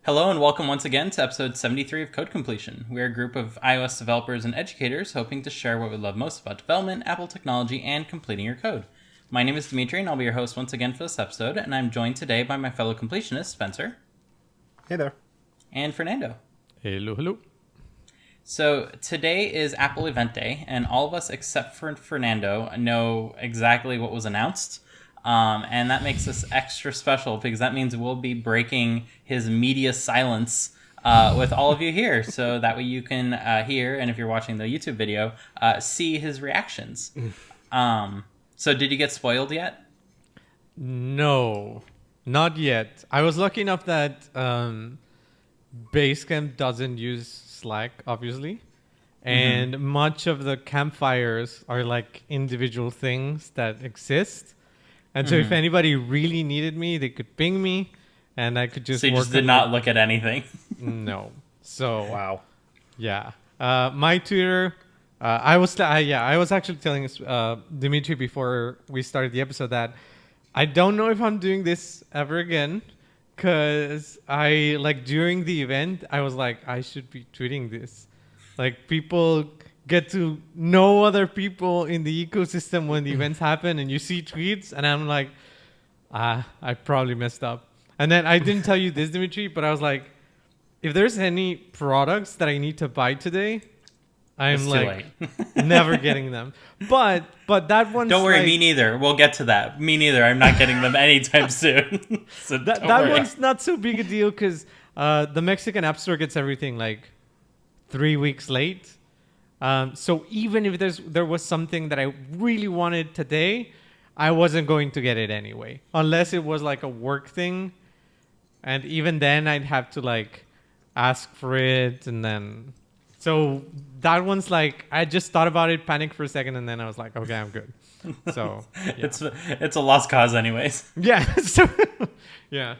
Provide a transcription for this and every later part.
Hello and welcome once again to episode 73 of Code Completion. We're a group of iOS developers and educators hoping to share what we love most about development, Apple technology, and completing your code. My name is Dimitri and I'll be your host once again for this episode, and I'm joined today by my fellow completionist, Spencer. Hey there. And Fernando. Hello, hello. So today is Apple Event Day, and all of us except for Fernando know exactly what was announced. And that makes this extra special because that means we'll be breaking his media silence with all of you here. So that way you can hear, and if you're watching the YouTube video, see his reactions. So did you get spoiled yet? No, not yet. I was lucky enough that Basecamp doesn't use Slack, obviously. And much of the campfires are like individual things that exist. And so if anybody really needed me, they could ping me and I could just So you just did not look at anything? No. So, Wow. yeah. My Twitter, I was actually telling Dimitri before we started the episode that I don't know if I'm doing this ever again because during the event, I was like, I should be tweeting this. Like, people get to know other people in the ecosystem when the events happen and you see tweets and I'm like, I probably messed up. And then I didn't tell you this, Dimitri, but I was like, if there's any products that I need to buy today, I'm like never getting them. But that one's Don't worry, like, me neither. We'll get to that. Me neither. I'm not getting them anytime soon. So that worry. one's not so big a deal because the Mexican App Store gets everything like 3 weeks late. So even if there was something that I really wanted today, I wasn't going to get it anyway, unless it was like a work thing. And even then I'd have to like ask for it. And then, so that one's like, I just thought about it, panicked for a second. And then I was like, okay, I'm good. So yeah. It's a lost cause anyways. Yeah. So yeah.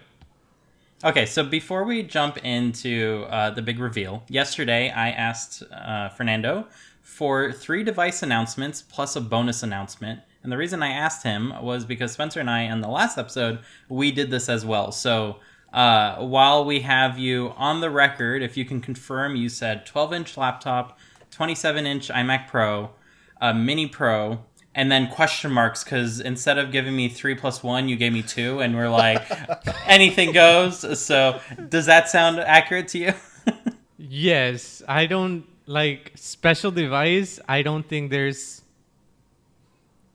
Okay, so before we jump into the big reveal, yesterday I asked Fernando for 3 device announcements plus a bonus announcement. And the reason I asked him was because Spencer and I, in the last episode, we did this as well. So while we have you on the record, if you can confirm, you said 12-inch laptop, 27-inch iMac Pro, Mini Pro, and then question marks, because instead of giving me 3 plus 1, you gave me 2, and we're like, anything goes. So does that sound accurate to you? Yes. I don't like special device. I don't think there's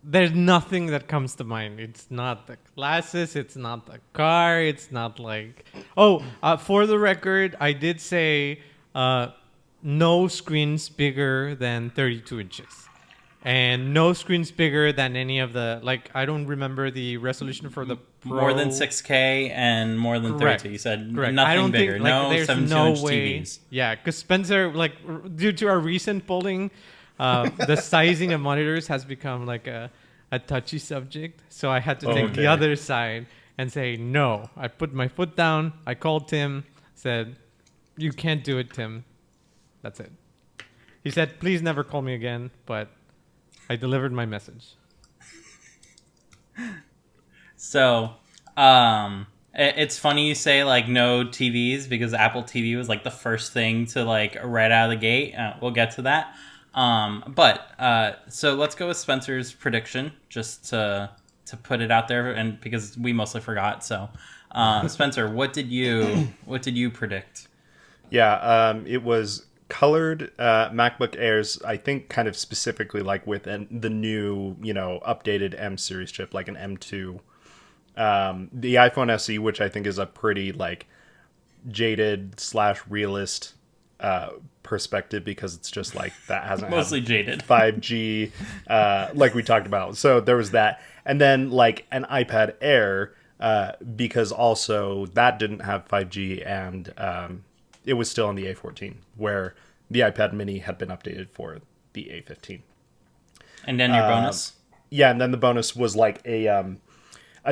nothing that comes to mind. It's not the glasses. It's not the car. It's not like, for the record, I did say no screens bigger than 32 inches. And no screens bigger than any of the, like, I don't remember the resolution for the Pro. More than 6K and more than Correct. 32. You said Correct. nothing I don't bigger. think, like, No there's 72-inch no way. TVs. Yeah, because Spencer, like, due to our recent polling, the sizing of monitors has become like a touchy subject. So I had to take the other side and say, no. I put my foot down. I called Tim, said, you can't do it, Tim. That's it. He said, please never call me again. But I delivered my message. So, it's funny you say like no TVs because Apple TV was like the first thing to like right out of the gate. We'll get to that. So let's go with Spencer's prediction just to put it out there, and because we mostly forgot. So, Spencer, what did you predict? Yeah, it was colored MacBook Airs, I think kind of specifically like with the new, updated M series chip, like an M2. The iPhone SE, which I think is a pretty like jaded / realist perspective because it's just like that hasn't Mostly had jaded 5G like we talked about. So there was that. And then like an iPad Air because also that didn't have 5G and it was still on the A14 where the iPad mini had been updated for the A15. And then your bonus? Yeah, and then the bonus was like a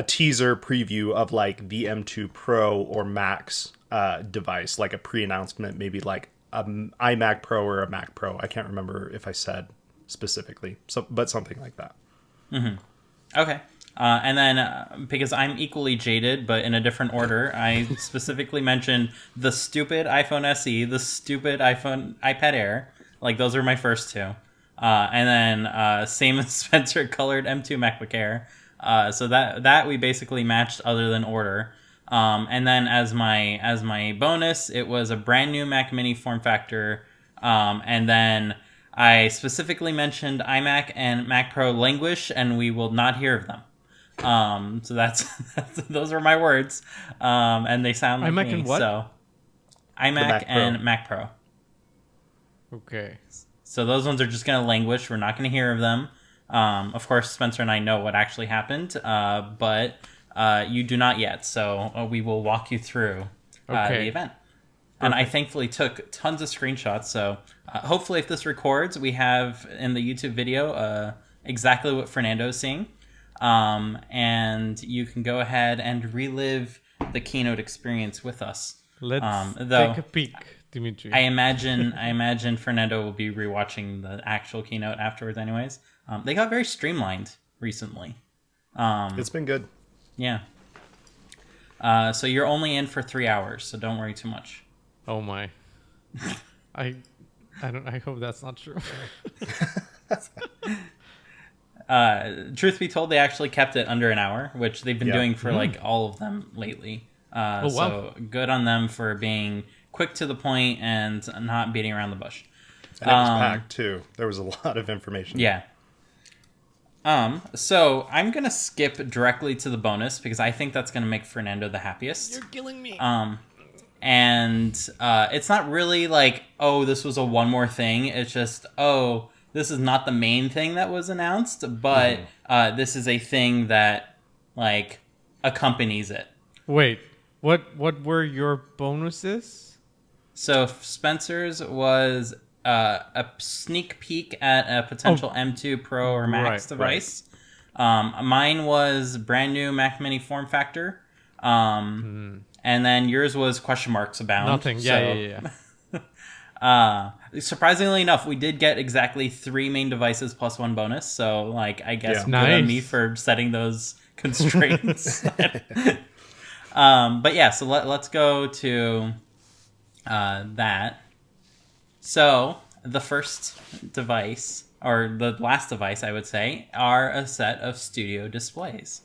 teaser preview of like the M2 Pro or Max device, like a pre-announcement, maybe like an iMac Pro or a Mac Pro. I can't remember if I said specifically, but something like that. Mm-hmm. Okay. And then, because I'm equally jaded, but in a different order, I specifically mentioned the stupid iPhone SE, the stupid iPad Air. Like, those are my first two. And then, same as Spencer, colored M2 MacBook Air. So that we basically matched other than order. And then as my bonus, it was a brand new Mac Mini form factor. And then I specifically mentioned iMac and Mac Pro languish, and we will not hear of them. So that's those are my words. And they sound like iMac me. and what? So iMac Mac and Pro. Mac Pro. Okay. So those ones are just going to languish. We're not going to hear of them. Of course, Spencer and I know what actually happened, but you do not yet. So we will walk you through the event. And I thankfully took tons of screenshots. So hopefully if this records, we have in the YouTube video exactly what Fernando is seeing. And you can go ahead and relive the keynote experience with us. Let's Though, take a peek, Dimitri. I imagine Fernando will be rewatching the actual keynote afterwards anyways. They got very streamlined recently. It's been good. Yeah. So you're only in for 3 hours, so don't worry too much. Oh my. I hope that's not true. Truth be told, they actually kept it under an hour, which they've been doing for like all of them lately. Wow. So good on them for being quick to the point and not beating around the bush. And it was packed too. There was a lot of information. Yeah. So I'm gonna skip directly to the bonus because I think that's gonna make Fernando the happiest. You're killing me. And it's not really like, oh, this was a one more thing. It's just, oh, this is not the main thing that was announced, but this is a thing that like accompanies it. Wait, what were your bonuses? So Spencer's was a sneak peek at a potential M2 Pro or Max device. Mine was brand new Mac Mini form factor. And then yours was question marks abound. Nothing. Yeah. Surprisingly enough, we did get exactly 3 main devices plus 1 bonus. So, like, I guess good on me for setting those constraints. But yeah, so let's go to that. So the first device, or the last device, I would say, are a set of studio displays.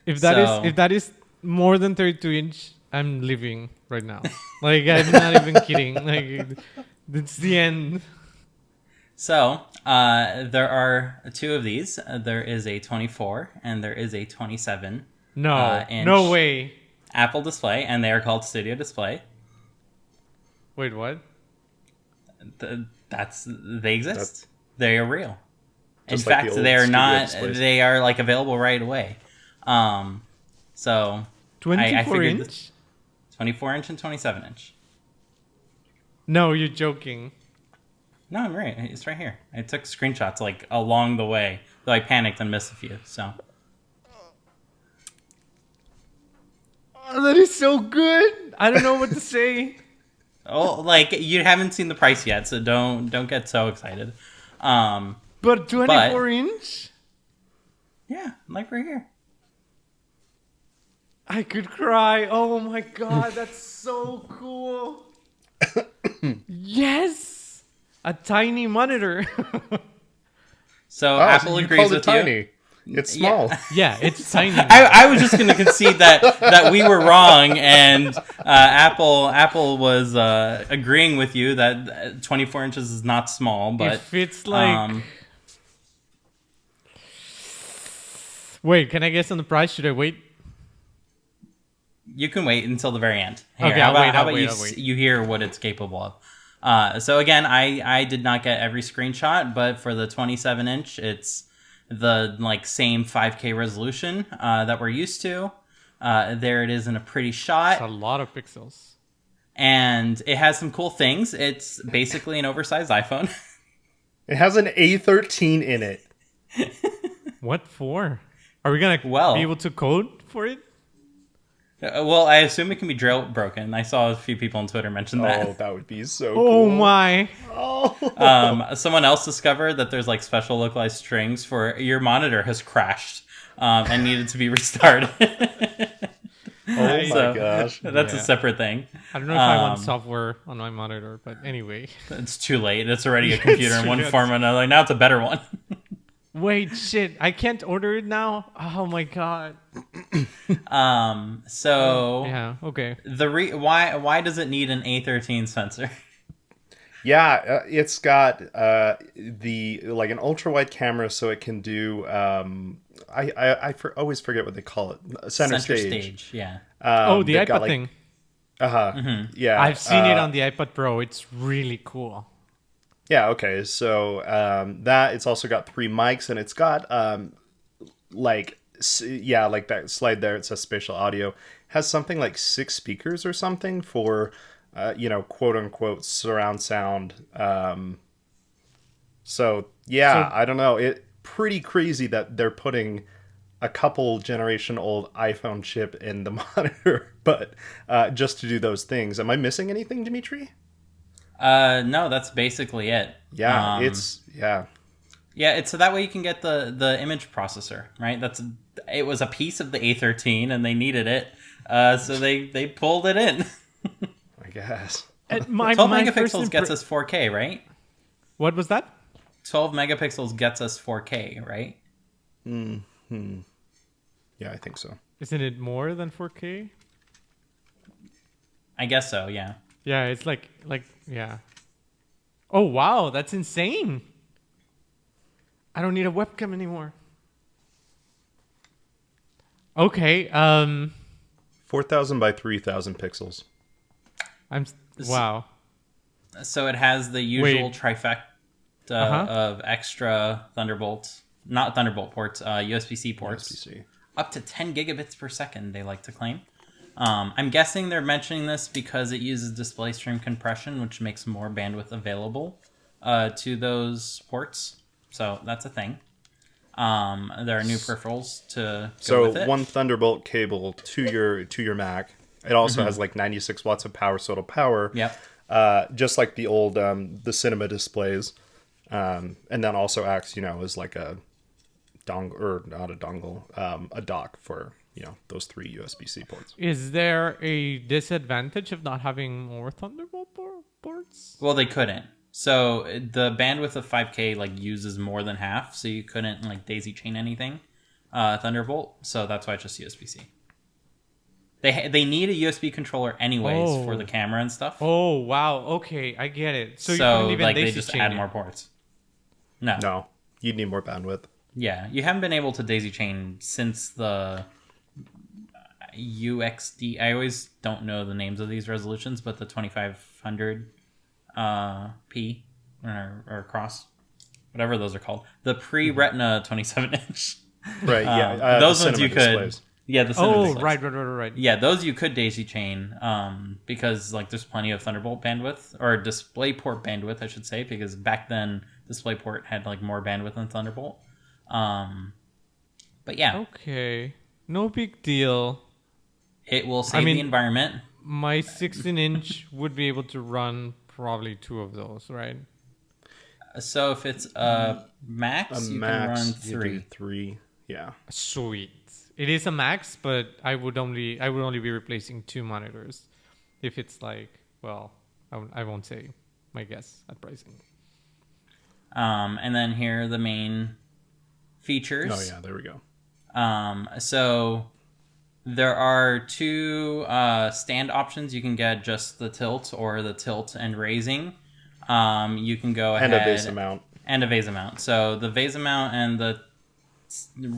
If that is more than 32-inch, I'm leaving right now. Like, I'm not even kidding. Like, it's the end. So there are 2 of these. There is a 24 and there is a 27. No, no way. Apple display, and they are called Studio Display. Wait, what? They exist. They are real. In Just like fact, the they old are studio not. displays. They are like available right away. So 24 inch? 24 inch and 27 inch. No, you're joking. No, I'm right. It's right here. I took screenshots like along the way, though I panicked and missed a few. So. Oh, that is so good. I don't know what to say. Oh, like you haven't seen the price yet, so don't get so excited. But 24 inch? Yeah, like right here. I could cry. Oh my god, that's so cool. Yes, a tiny monitor. So Apple you agrees called it with tiny. you. It's small. Yeah, it's tiny. I was just going to concede that we were wrong, and Apple was agreeing with you that 24 inches is not small, but it fits like. Wait, can I guess on the price? Should I wait? You can wait until the very end. Here, Okay, how I'll about wait. you hear what it's capable of? So again, I did not get every screenshot, but for the 27 inch, it's the like same 5K resolution that we're used to. There it is in a pretty shot. It's a lot of pixels. And it has some cool things. It's basically an oversized iPhone. It has an A13 in it. What for? Are we gonna be able to code for it? Well, I assume it can be jailbroken. I saw a few people on Twitter mention that. Oh, that would be so Oh cool. my. Oh. Someone else discovered that there's like special localized strings for your monitor has crashed and needed to be restarted. Oh my So, gosh. That's a Yeah. separate thing. I don't know if I want software on my monitor, but anyway. It's too late. It's already a computer in one Yes. form or another. Now it's a better one. Wait, shit! I can't order it now. Oh my god. So Yeah. Okay. why does it need an A13 sensor? Yeah, it's got the like an ultra wide camera, so it can do. Always forget what they call it. Center stage. Yeah. Oh, the they've iPad got, like, thing. Yeah, I've seen it on the iPad Pro. It's really cool. Yeah, okay. So that it's also got 3 mics, and it's got like like that slide there. It says spatial audio. Has something like 6 speakers or something for quote unquote surround sound. So I don't know. It pretty crazy that they're putting a couple generation old iPhone chip in the monitor, but just to do those things. Am I missing anything, Dimitri? No, that's basically it. Yeah, Yeah, it's so that way you can get the image processor, right? It was a piece of the A13 and they needed it, so they pulled it in. I guess. 12 megapixels gets us 4K, right? What was that? 12 megapixels gets us 4K, right? Yeah, I think so. Isn't it more than 4K? I guess so, yeah. Yeah, it's like yeah. Oh wow, that's insane. I don't need a webcam anymore. Okay, 4,000 by 3,000 pixels. wow. So it has the usual Wait. trifecta of extra not Thunderbolt ports, USB-C ports. USB-C. Up to 10 gigabits per second, they like to claim. I'm guessing they're mentioning this because it uses display stream compression, which makes more bandwidth available to those ports. So that's a thing. There are new peripherals to go with it. So one Thunderbolt cable to your Mac. It also has like 96 watts of power, so it'll power. Yep. Just like the old the cinema displays, and then also acts as like a dongle, or not a dongle, a dock for those 3 USB-C ports. Is there a disadvantage of not having more Thunderbolt ports? Well, they couldn't. So the bandwidth of 5K uses more than half, so you couldn't daisy chain anything Thunderbolt. So that's why it's just USB-C. They need a USB controller anyways for the camera and stuff. Oh wow, okay, I get it. So you couldn't even they daisy just chain add it. more ports. No. No, you'd need more bandwidth. Yeah, you haven't been able to daisy chain since the UXD. I always don't know the names of these resolutions, but the 2500 P or cross, whatever those are called. The pre-Retina 27-inch. Right. Yeah. Those the ones you cinema could. displays. Yeah, the cinema Oh, displays. right. Yeah, those you could daisy chain because there's plenty of Thunderbolt bandwidth or DisplayPort bandwidth, I should say, because back then DisplayPort had more bandwidth than Thunderbolt. But yeah, Okay, no big deal. it will save the environment. My 16-inch would be able to run probably 2 of those, right? So if it's a max, you can run you 3. do 3. Yeah. Sweet. It is a max, but I would only be replacing 2 monitors. If it's I won't say my guess at pricing. And then here are the main features. Oh yeah, there we go. So there are 2 stand options. You can get just the tilt or the tilt and raising. You can go ahead And a base amount. And a vase amount. So the vase amount and the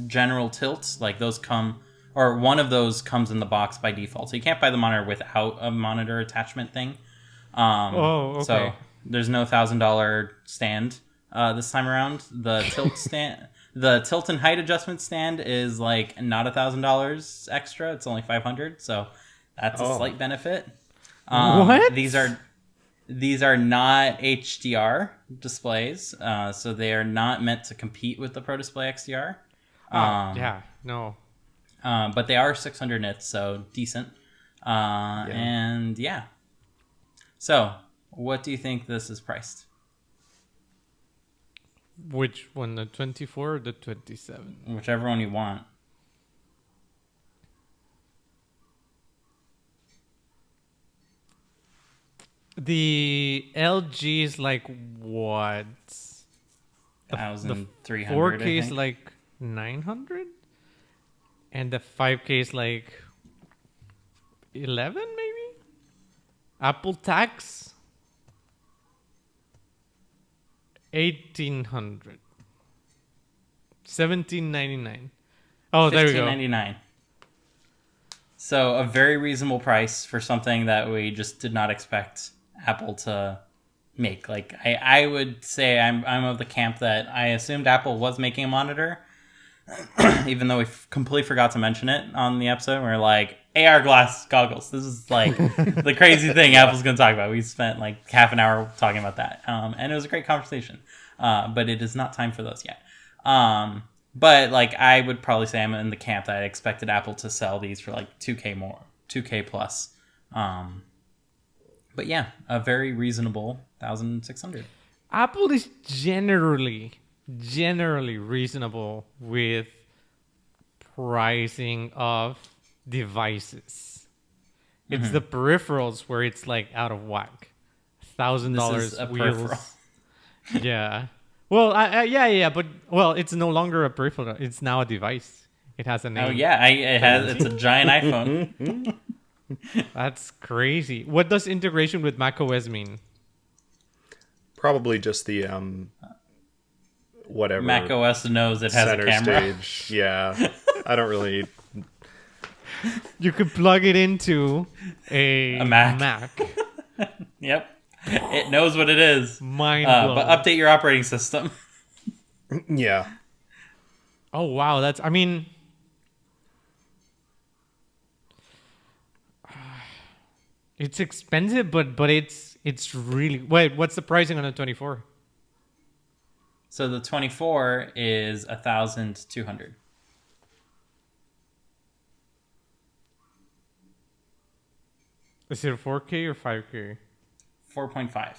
general tilt, those come, or one of those comes in the box by default. So you can't buy the monitor without a monitor attachment thing. Okay. So there's no $1,000 stand this time around. The tilt stand, the tilt and height adjustment stand is not $1,000 extra. It's only $500. So that's a slight benefit. What? These are not HDR displays, so they are not meant to compete with the Pro Display XDR. No. But they are 600 nits, so decent. And yeah. So, what do you think this is priced? Which one, the 24 or the 27? Whichever one you want. The LG is like what? The 1,300. 4K I is think. like 900, and the 5K is like 11 maybe. Apple tax 1,800. 1,799. Oh, there we go. $1,599. So a very reasonable price for something that we just did not expect Apple to make. Like I would say I'm of the camp that I assumed Apple was making a monitor, even though we completely forgot to mention it on the episode. We're like AR glass goggles. This is like the crazy thing Apple's going to talk about. We spent like half an hour talking about that, and it was a great conversation. But it is not time for those yet. But like I would probably say I'm in the camp that I expected Apple to sell these for like 2K more, 2K plus. But yeah, a very reasonable 1,600. Apple is generally reasonable with pricing of devices. It's the peripherals where it's like out of whack. This is $1,000 a peripheral. wheels. Yeah. Well, yeah, but well, it's no longer a peripheral. It's now a device. It has a name. Oh yeah, it's a giant iPhone. That's crazy. What does integration with macOS mean? Probably just the whatever Mac OS knows it has a center camera. stage. Yeah, I don't really. You could plug it into a Mac. Yep, it knows what it is. Mind blown. But update your operating system. Yeah, Oh wow, that's. I mean, it's expensive, but it's really. Wait, what's the pricing on a 24? So the 24 is 1,200. Is it a 4K or 5K? 4.5.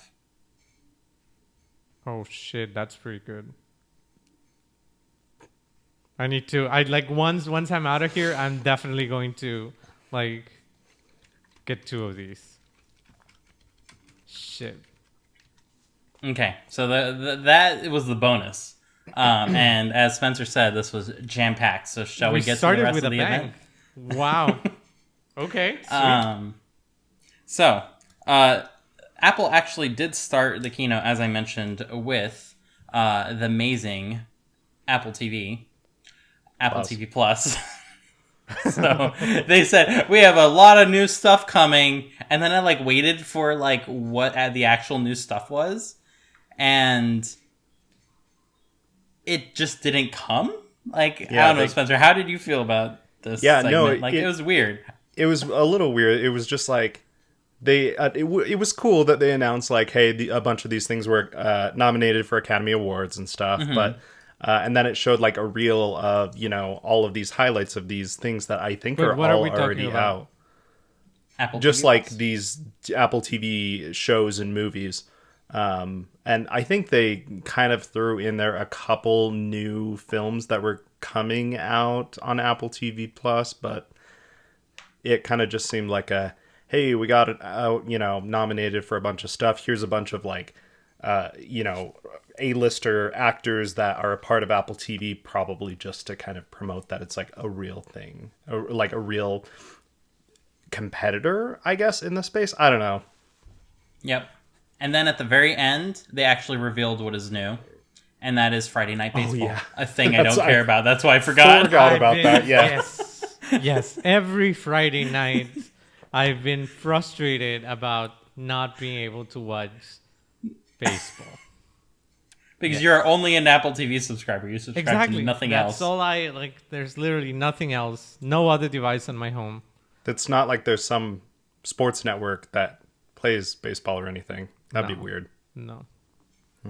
Oh shit, that's pretty good. I need to. I like once I'm out of here, I'm definitely going to like get 2 of these. Shit. Okay, so that was the bonus. And as Spencer said, this was jam packed. So shall we get to the rest of the event? Wow. Okay. Sweet. So, Apple actually did start the keynote, as I mentioned, with the amazing Apple TV, Apple TV Plus. So they said we have a lot of new stuff coming, and then I like waited for like what the actual new stuff was, and it just didn't come. Like Yeah, I don't know, Spencer. How did you feel about this? Yeah, segment? no, it was weird. it was a little weird. It was just like it was cool that they announced like, hey, a bunch of these things were nominated for Academy Awards and stuff, but and then it showed like a reel of all of these highlights of these things that I think are what are all we talking already about? out. Apple Just TV like Plus. these Apple TV shows and movies. And I think they kind of threw in there a couple new films that were coming out on Apple TV Plus, but it kind of just seemed like hey, we got it out, nominated for a bunch of stuff. Here's a bunch of like, A-lister actors that are a part of Apple TV, probably just to kind of promote that it's like a real thing, or like a real competitor, I guess, in the space. I don't know. Yep. And then at the very end, they actually revealed what is new, and that is Friday Night Baseball. yeah. A thing I don't That's- care about. That's why I forgot. Forgot about that, yeah. Yes. Every Friday night, I've been frustrated about not being able to watch baseball. Because you're only an Apple TV subscriber. You subscribe Exactly. to nothing That's else. all I like. There's literally nothing else. No other device on my home. It's not like there's some sports network that plays baseball or anything. That'd be No. weird. No.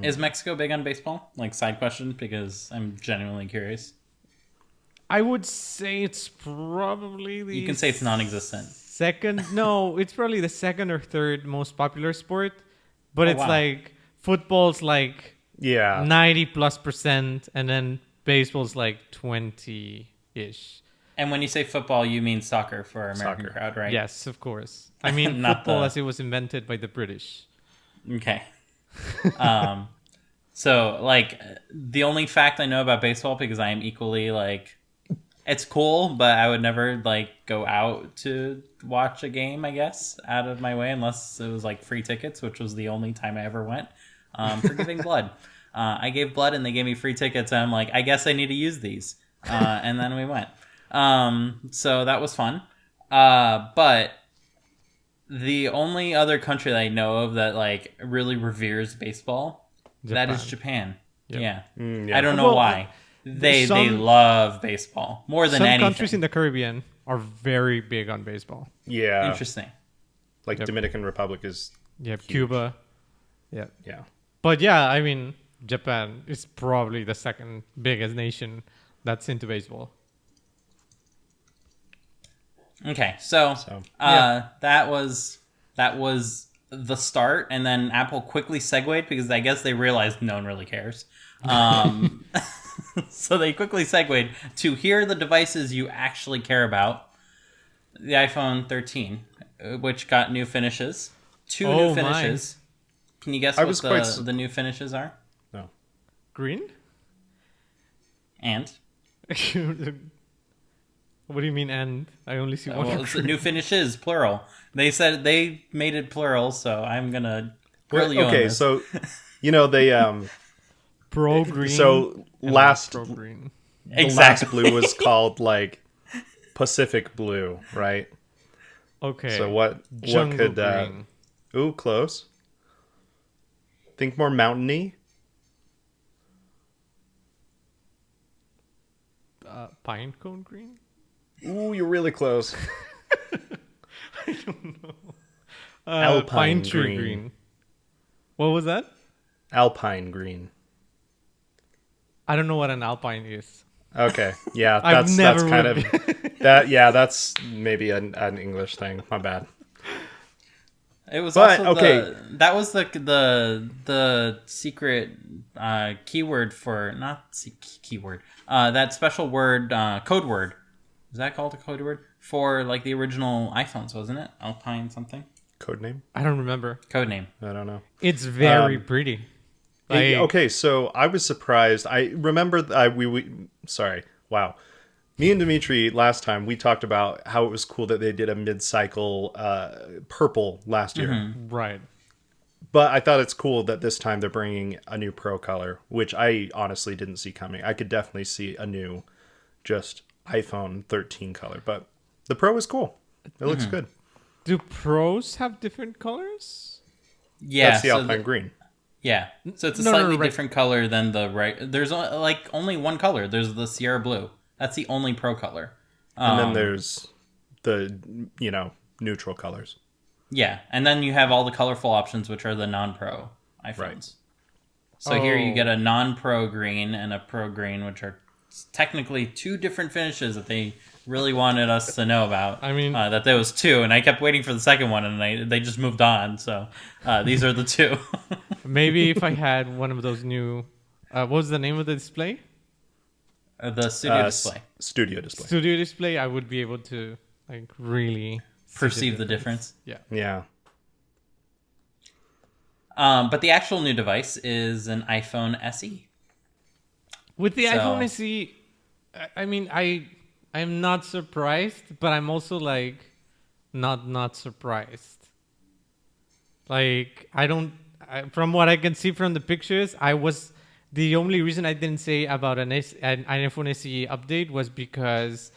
Is Mexico big on baseball? Like, side question, because I'm genuinely curious. I would say it's probably the You can say it's non-existent. second. No, it's probably the second or third most popular sport. But it's wow. like football's like Yeah. 90+%, and then baseball's like 20-ish. And when you say football, you mean soccer for our American Soccer. crowd, right? Yes, of course. I mean Not football the- as it was invented by the British. Okay. So like the only fact I know about baseball, because I am equally like, it's cool, but I would never like go out to watch a game, I guess, out of my way, unless it was like free tickets, which was the only time I ever went, for giving blood. I gave blood and they gave me free tickets, and I'm like, I guess I need to use these. And then we went. So that was fun. But the only other country that I know of that like really reveres baseball, that is Japan. Yep. Yeah. yeah. I don't know Well, why. They some- love baseball more than Some anything. countries in the Caribbean are very big on baseball. Yeah. Interesting. Like Yep. Dominican Republic is, Yeah, Cuba. Yeah. yeah. But yeah, I mean, Japan is probably the second biggest nation that's into baseball. Okay, so, yeah. that was the start, and then Apple quickly segued because I guess they realized no one really cares. So they quickly segued to here are the devices you actually care about. The iPhone 13, which got new finishes. Two Oh, new my. finishes. Can you guess I what was quite the new finishes are? No. Green? And? What do you mean and? I only see one. Well, it's new finishes, plural. They said they made it plural, so I'm going to grill you on Okay, this. so they Pro green. so and last Pro green. the last blue was called like Pacific blue, right? Okay. So what Jungle could green. ooh, close. Think more mountainy. Pine cone green? Ooh, you're really close. Pine Alpine tree green. green. What was that? Alpine green. I don't know what an alpine is. Okay, yeah, I've that's never kind would of that. Yeah, that's maybe an English thing. My bad. It was But, also okay. that was the secret keyword for keyword that special word code word. Is that called a code word for like the original iPhones? Wasn't it Alpine something? Codename? I don't remember. Code name. I don't know. It's very pretty. Like, Okay, so I was surprised. I remember we sorry. Wow. Me and Dimitri last time we talked about how it was cool that they did a mid-cycle purple last year. Right. But I thought it's cool that this time they're bringing a new Pro color, which I honestly didn't see coming. I could definitely see a new just iPhone 13 color, but the Pro is cool. It looks good. Do pros have different colors? Yeah, That's the so Alpine green. yeah. So it's a No, no, no, slightly right. different color than the right. There's only one color. There's the Sierra Blue. That's the only Pro color. And then there's the, neutral colors. Yeah, and then you have all the colorful options, which are the non-Pro iPhones. Right. So here you Oh. get a non-Pro green and a Pro green, which are technically two different finishes that they really wanted us to know about. I mean- that there was two, and I kept waiting for the second one, and they just moved on. So these are the two. Maybe if I had one of those new, what was the name of the display? The studio display. Studio display. Studio display. I would be able to like really see Perceive the difference. Yeah. Yeah. But the actual new device is an iPhone SE. With the So- iPhone SE, I mean, I'm not surprised, but I'm also like not surprised. Like from what I can see from the pictures, the only reason I didn't say about an iPhone SE update was because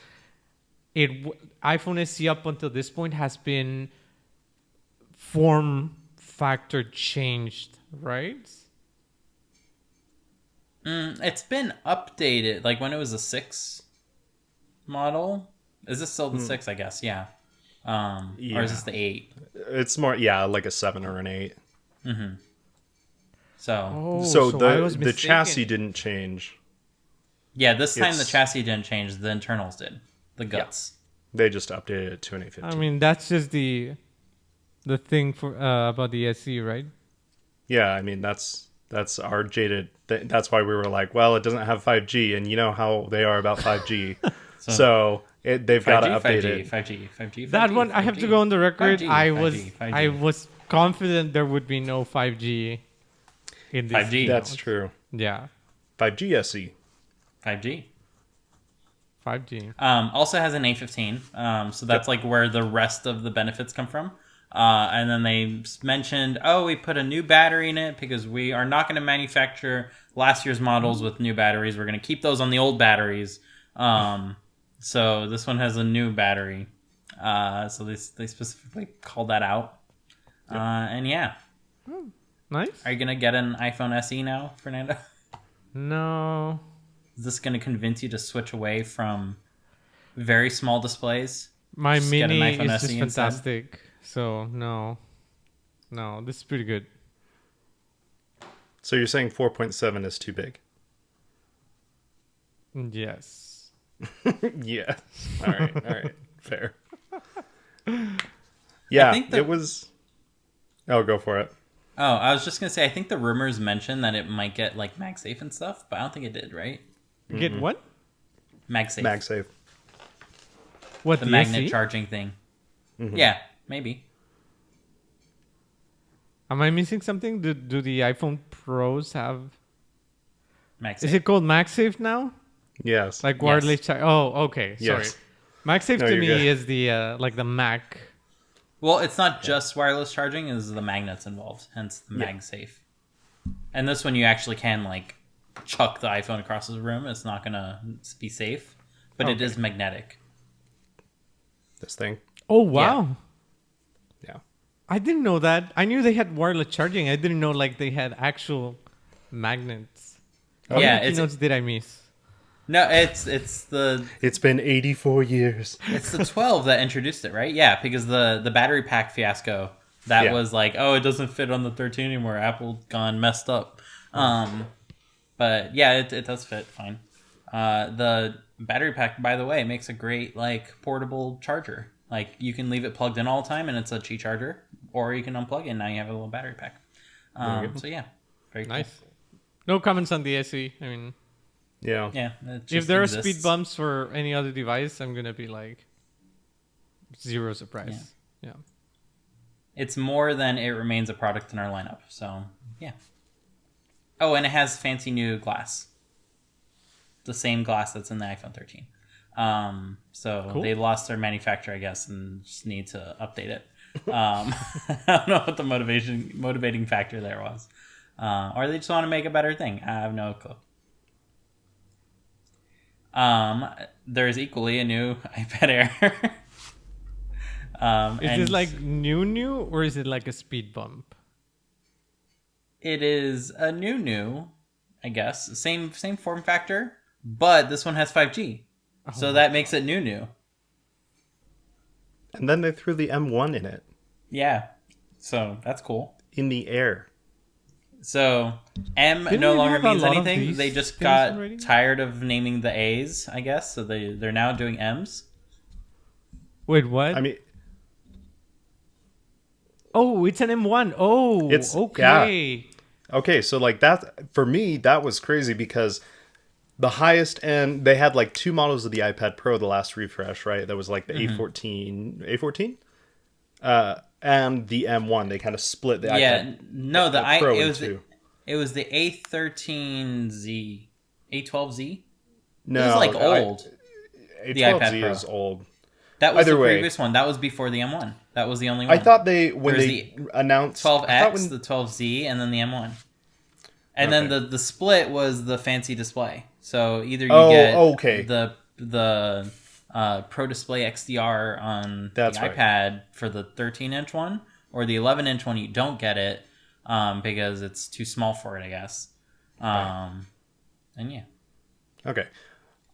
iPhone SE up until this point has been form factor changed, right? It's been updated. Like when it was a 6 model. Is this still the 6? I guess. Yeah. Or is this the 8? It's more, like a 7 or an 8. So Oh, So I was the mistaken. chassis didn't change. yeah, this time the it's- chassis didn't change. The internals did. The guts. They just updated it to an 815. I mean, that's just the thing for about the SE, right? Yeah, I mean that's our jaded. That's why we were like, well, it doesn't have 5G, and you know how they are about 5G. So they've got to 5G, update 5G, it. 5G, 5G. That one, I have to go on the record. 5G, I 5G, 5G. was confident there would be no 5G in this. 5G. That's true. Yeah, 5G SE. 5G. 5G. Also has an A15, so that's like where the rest of the benefits come from. And then they mentioned, we put a new battery in it because we are not going to manufacture last year's models with new batteries. We're going to keep those on the old batteries. So this one has a new battery. So they specifically called that out. And yeah. Nice. Are you going to get an iPhone SE now, Fernando? No. Is this going to convince you to switch away from very small displays? My Just get an mini iPhone is just SE instead? fantastic. So no, this is pretty good. So you're saying 4.7 is too big? Yes. Yeah. All right. Fair. Yeah, it was... Oh, go for it. Oh, I was just going to say, I think the rumors mentioned that it might get like MagSafe and stuff, but I don't think it did, right? Get what? MagSafe. MagSafe. What, The the magnet SE? charging thing. Yeah, maybe. Am I missing something? Do the iPhone Pros have? MagSafe. Is it called MagSafe now? Yes. Like wireless charge? Oh, okay. Sorry. Yes. MagSafe No, to you're me good. is the like the Mac. Well, it's not just wireless charging, it's the magnets involved, hence the MagSafe. And this one you actually can like chuck the iPhone across the room. It's not going to be safe, but it Okay. is magnetic. This thing. Oh wow. Yeah. I didn't know that. I knew they had wireless charging. I didn't know like they had actual magnets. How Yeah, many keynotes did I miss? No, it's the It's been 84 years. It's the 12 that introduced it, right? Yeah, because the battery pack fiasco that Yeah. was like, it doesn't fit on the 13 anymore. Apple gone messed up. But yeah, it does fit fine. The battery pack, by the way, makes a great like portable charger. Like you can leave it plugged in all the time, and it's a Qi charger, or you can unplug it, and now you have a little battery pack. So yeah, very cool. Nice. No comments on the SE. I mean, Yeah. Yeah, it if just there are exists. speed bumps for any other device, I'm gonna be like zero surprise. Yeah. It's more than it remains a product in our lineup. So yeah. Oh, and it has fancy new glass. The same glass that's in the iPhone 13. So Cool. they lost their manufacturer, I guess, and just need to update it. I don't know what the motivating factor there was. Or they just want to make a better thing. I have no clue. There's equally a new iPad Air. Is this like new, or is it like a speed bump? It is a new, I guess. Same form factor, but this one has 5G. So that makes it new. And then they threw the M1 in it. Yeah. So that's cool. In the air. So M Didn't no we longer have a means lot of anything. these They just things got already? tired of naming the A's, I guess. So they're now doing M's. Wait, what? I mean, oh, it's an M1. Oh, It's- okay. okay, so like that, for me, that was crazy because the highest end, they had like two models of the iPad Pro, the last refresh, right? That was like the A14? And the M1. They kind of split the Yeah. iPad No, Pro it in was two. it was the A13Z, A12Z. No, It was like old. The iPad A12Z Pro. is old. That was Either the way. previous one. That was before the M1. That was the only one. I thought when There's they announced... 12X, I thought when- the 12Z, and then the M1. And then Okay. the split was the fancy display. So either you Oh, get okay. the Pro Display XDR on That's the right. iPad for the 13-inch one, or the 11-inch one, you don't get it because it's too small for it, I guess. And yeah. Okay.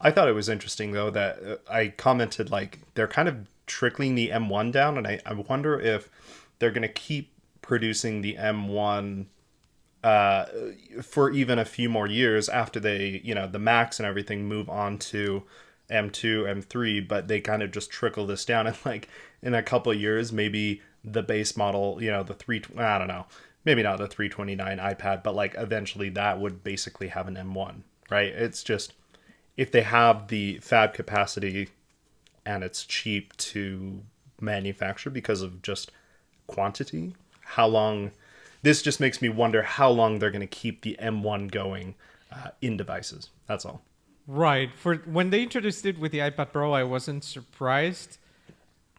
I thought it was interesting, though, that I commented, like, they're kind of trickling the M1 down, and I wonder if they're going to keep producing the M1 for even a few more years after they, the Macs and everything move on to M2, M3, but they kind of just trickle this down, and, like, in a couple of years, maybe the base model, the I don't know, maybe not the 329 iPad, but, like, eventually that would basically have an M1, right? It's just... if they have the fab capacity and it's cheap to manufacture because of just quantity. How long? This just makes me wonder how long they're going to keep the M1 going in devices. That's all. Right. For when they introduced it with the iPad Pro, I wasn't surprised.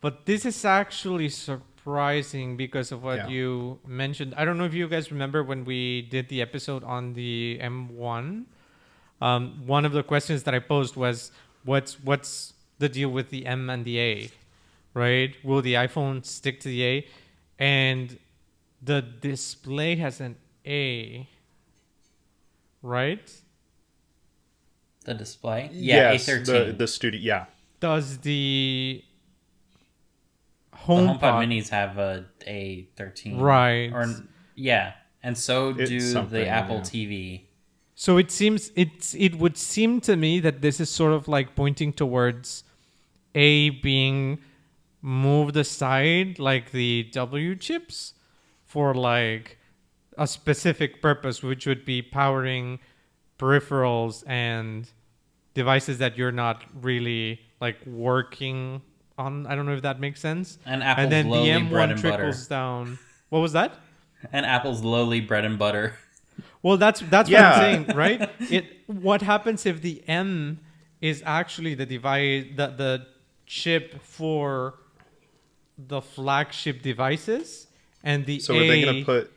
But this is actually surprising because of what you mentioned. I don't know if you guys remember when we did the episode on the M1. One of the questions that I posed was, what's the deal with the M and the A, right? Will the iPhone stick to the A? And the display has an A, right? The display? Yeah, Yes, A13. the studio, yeah. Does the The HomePod HomePod Minis have a A13. Right. Or yeah, and so It's do something, the Apple yeah. TV. So it would seem to me that this is sort of like pointing towards A being moved aside, like the W chips, for like a specific purpose, which would be powering peripherals and devices that you're not really like working on. I don't know if that makes sense. And Apple's And then the lowly bread M1 and butter. trickles down. What was that? And Apple's lowly bread and butter. Well, that's what Yeah. I'm saying, right? What happens if the M is actually the device, the chip for the flagship devices, and the So A, are they going to put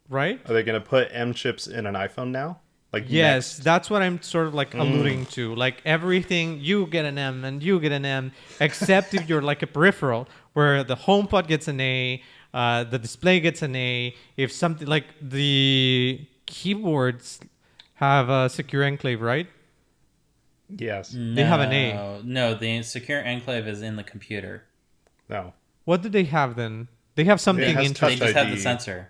right? Are they going to put M chips in an iPhone now? Like Yes, next? that's what I'm sort of like alluding to. Like everything, you get an M and you get an M, except if you're like a peripheral, where the HomePod gets an A, the display gets an A. If something like the keyboards have a secure enclave, right? Yes. They have an A. No, the secure enclave is in the computer. No. What do they have then? They have something It has interesting. They just have the ID. sensor.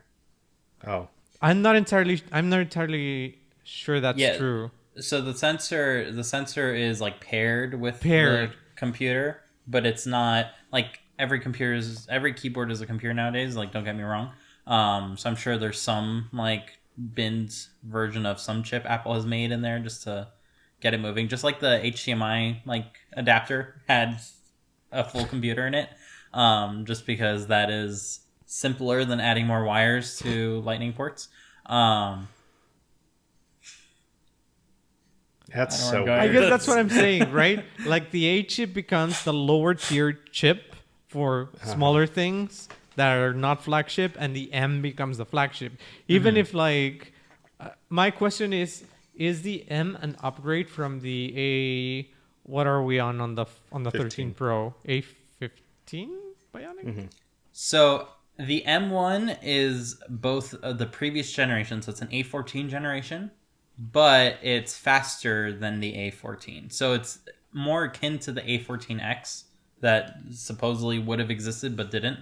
Oh. I'm not entirely sure that's Yeah. true. So the sensor is like paired with Paired. the computer, but it's not like every keyboard is a computer nowadays. Like, don't get me wrong. So I'm sure there's some like binned version of some chip Apple has made in there just to get it moving. Just like the HDMI like adapter had a full computer in it. Just because that is simpler than adding more wires to Lightning ports. That's I don't so wanna go I weird. guess that's what I'm saying, right? Like the A chip becomes the lower tier chip for smaller things that are not flagship, and the M becomes the flagship. Even if like, my question is the M an upgrade from the A? What are we on the 13 15. Pro? A15 Bionic? So the M1 is both the previous generation, so it's an A14 generation, but it's faster than the A14. So it's more akin to the A14X that supposedly would have existed but didn't.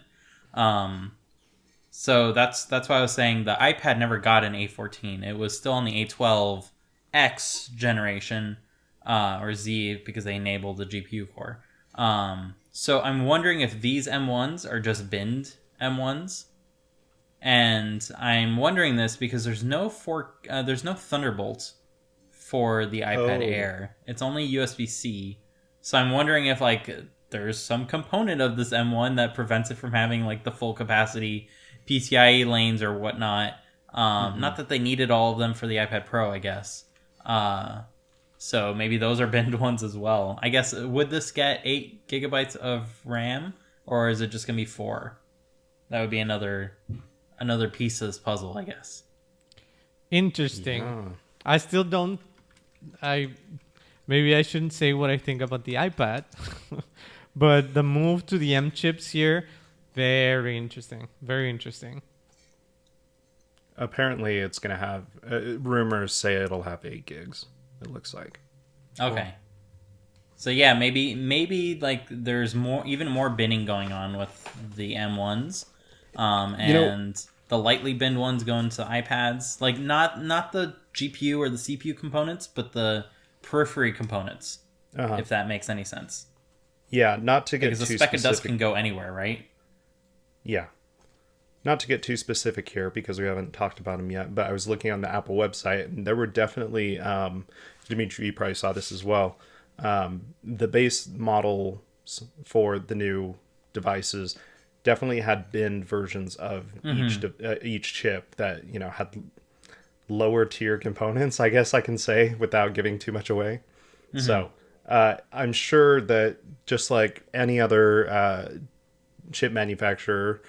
So that's why I was saying the iPad never got an A14. It was still on the A12X generation, or Z, because they enabled the GPU core. So I'm wondering if these M1s are just binned M1s. And I'm wondering this because there's no Thunderbolt for the iPad Oh. Air. It's only USB-C. So I'm wondering if like there's some component of this M1 that prevents it from having like the full capacity PCIe lanes or whatnot. Not that they needed all of them for the iPad Pro, I guess. So maybe those are binned ones as well. I guess, would this get 8 gigabytes of RAM, or is it just going to be 4? That would be another piece of this puzzle, I guess. Interesting. Yeah. I still don't. Maybe I shouldn't say what I think about the iPad, but the move to the M chips here, very interesting. Very interesting. Apparently, it's going to have... rumors say it'll have 8 gigs, it looks like. Okay. So yeah, maybe like there's even more binning going on with the M1s. And the lightly binned ones going to iPads. Like not the GPU or the CPU components, but the periphery components, if that makes any sense. Yeah, not to get Because too the speck of dust specific. can go anywhere, right? Yeah. Not to get too specific here because we haven't talked about them yet, but I was looking on the Apple website and there were definitely, Dimitri, you probably saw this as well. The base model for the new devices definitely had bin versions of each chip that had lower tier components, I guess I can say, without giving too much away. So I'm sure that just like any other chip manufacturer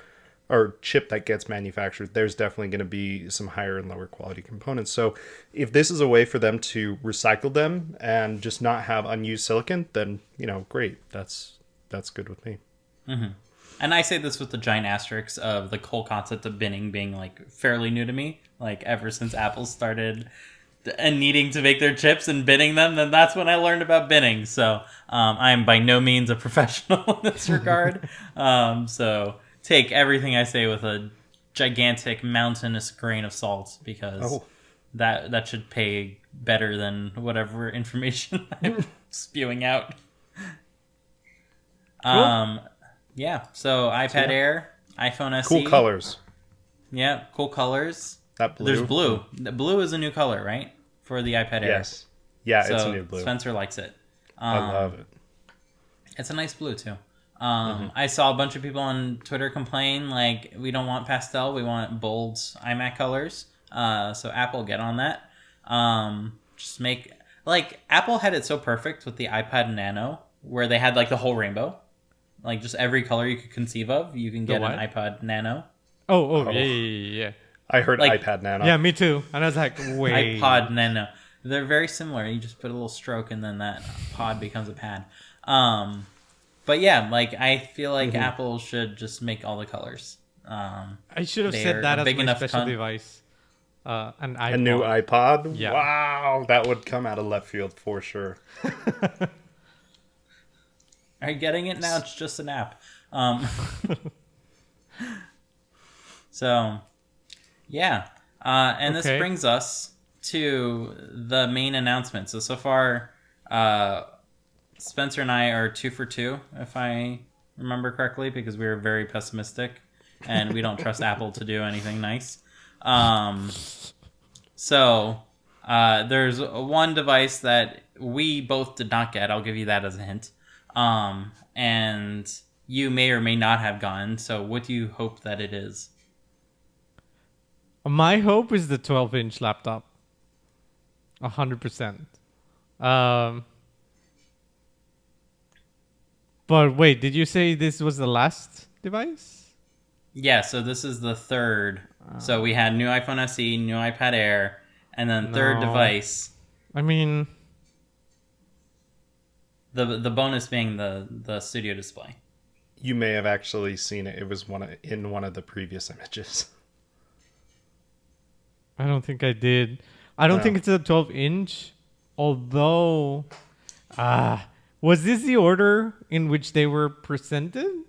or chip that gets manufactured, there's definitely going to be some higher and lower quality components. So if this is a way for them to recycle them and just not have unused silicon, then great. That's good with me. And I say this with the giant asterisks of the whole concept of binning being like fairly new to me. Like ever since Apple started and needing to make their chips and binning them, then that's when I learned about binning. So I am by no means a professional in this regard. So take everything I say with a gigantic mountainous grain of salt, because that should pay better than whatever information I'm spewing out. Cool. Yeah, so iPad Air, iPhone SE. Cool colors. Yeah, cool colors. That blue. There's blue. The blue is a new color, right? For the iPad Air. Yes. Yeah, so it's a new blue. Spencer likes it. I love it. It's a nice blue, too. I saw a bunch of people on Twitter complain, like, we don't want pastel, we want bold iMac colors. So Apple, get on that. Just make... Like, Apple had it so perfect with the iPad Nano, where they had, like, the whole rainbow. Like, just every color you could conceive of, you can get an iPad Nano. Oh, yeah. I heard like, iPad Nano. Yeah, me too. And I was like, wait. iPod Nano. They're very similar. You just put a little stroke and then that pod becomes a pad. But yeah, like, I feel like Apple should just make all the colors. I should have said that as my special device. An iPod. A new iPod? Yeah. Wow, that would come out of left field for sure. Are you getting it now? It's just an app. So, yeah. And this brings us to the main announcement. So far, Spencer and I are 2 for 2, if I remember correctly, because we were very pessimistic and we don't trust Apple to do anything nice. So, there's one device that we both did not get. I'll give you that as a hint. And you may or may not have gotten. So what do you hope that it is? My hope is the 12-inch laptop. 100%. But wait, did you say this was the last device? Yeah, so this is the third. So we had new iPhone SE, new iPad Air, and then third device. I mean... The bonus being the studio display. You may have actually seen it. It was in one of the previous images. I don't think I did. I don't think it's a 12-inch. Although, was this the order in which they were presented?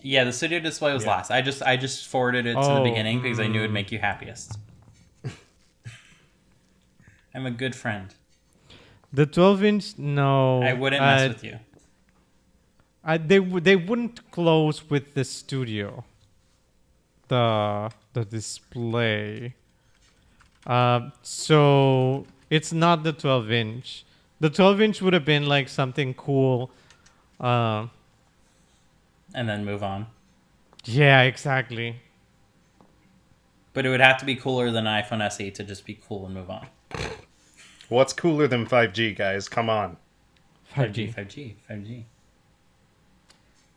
Yeah, the studio display was last. I just forwarded it to the beginning because I knew it'd make you happiest. I'm a good friend. The 12-inch, no. I wouldn't mess with you. They wouldn't close with the studio. The display. So it's not the 12-inch. The 12-inch would have been like something cool. And then move on. Yeah, exactly. But it would have to be cooler than iPhone SE to just be cool and move on. What's cooler than 5G, guys? Come on. 5G.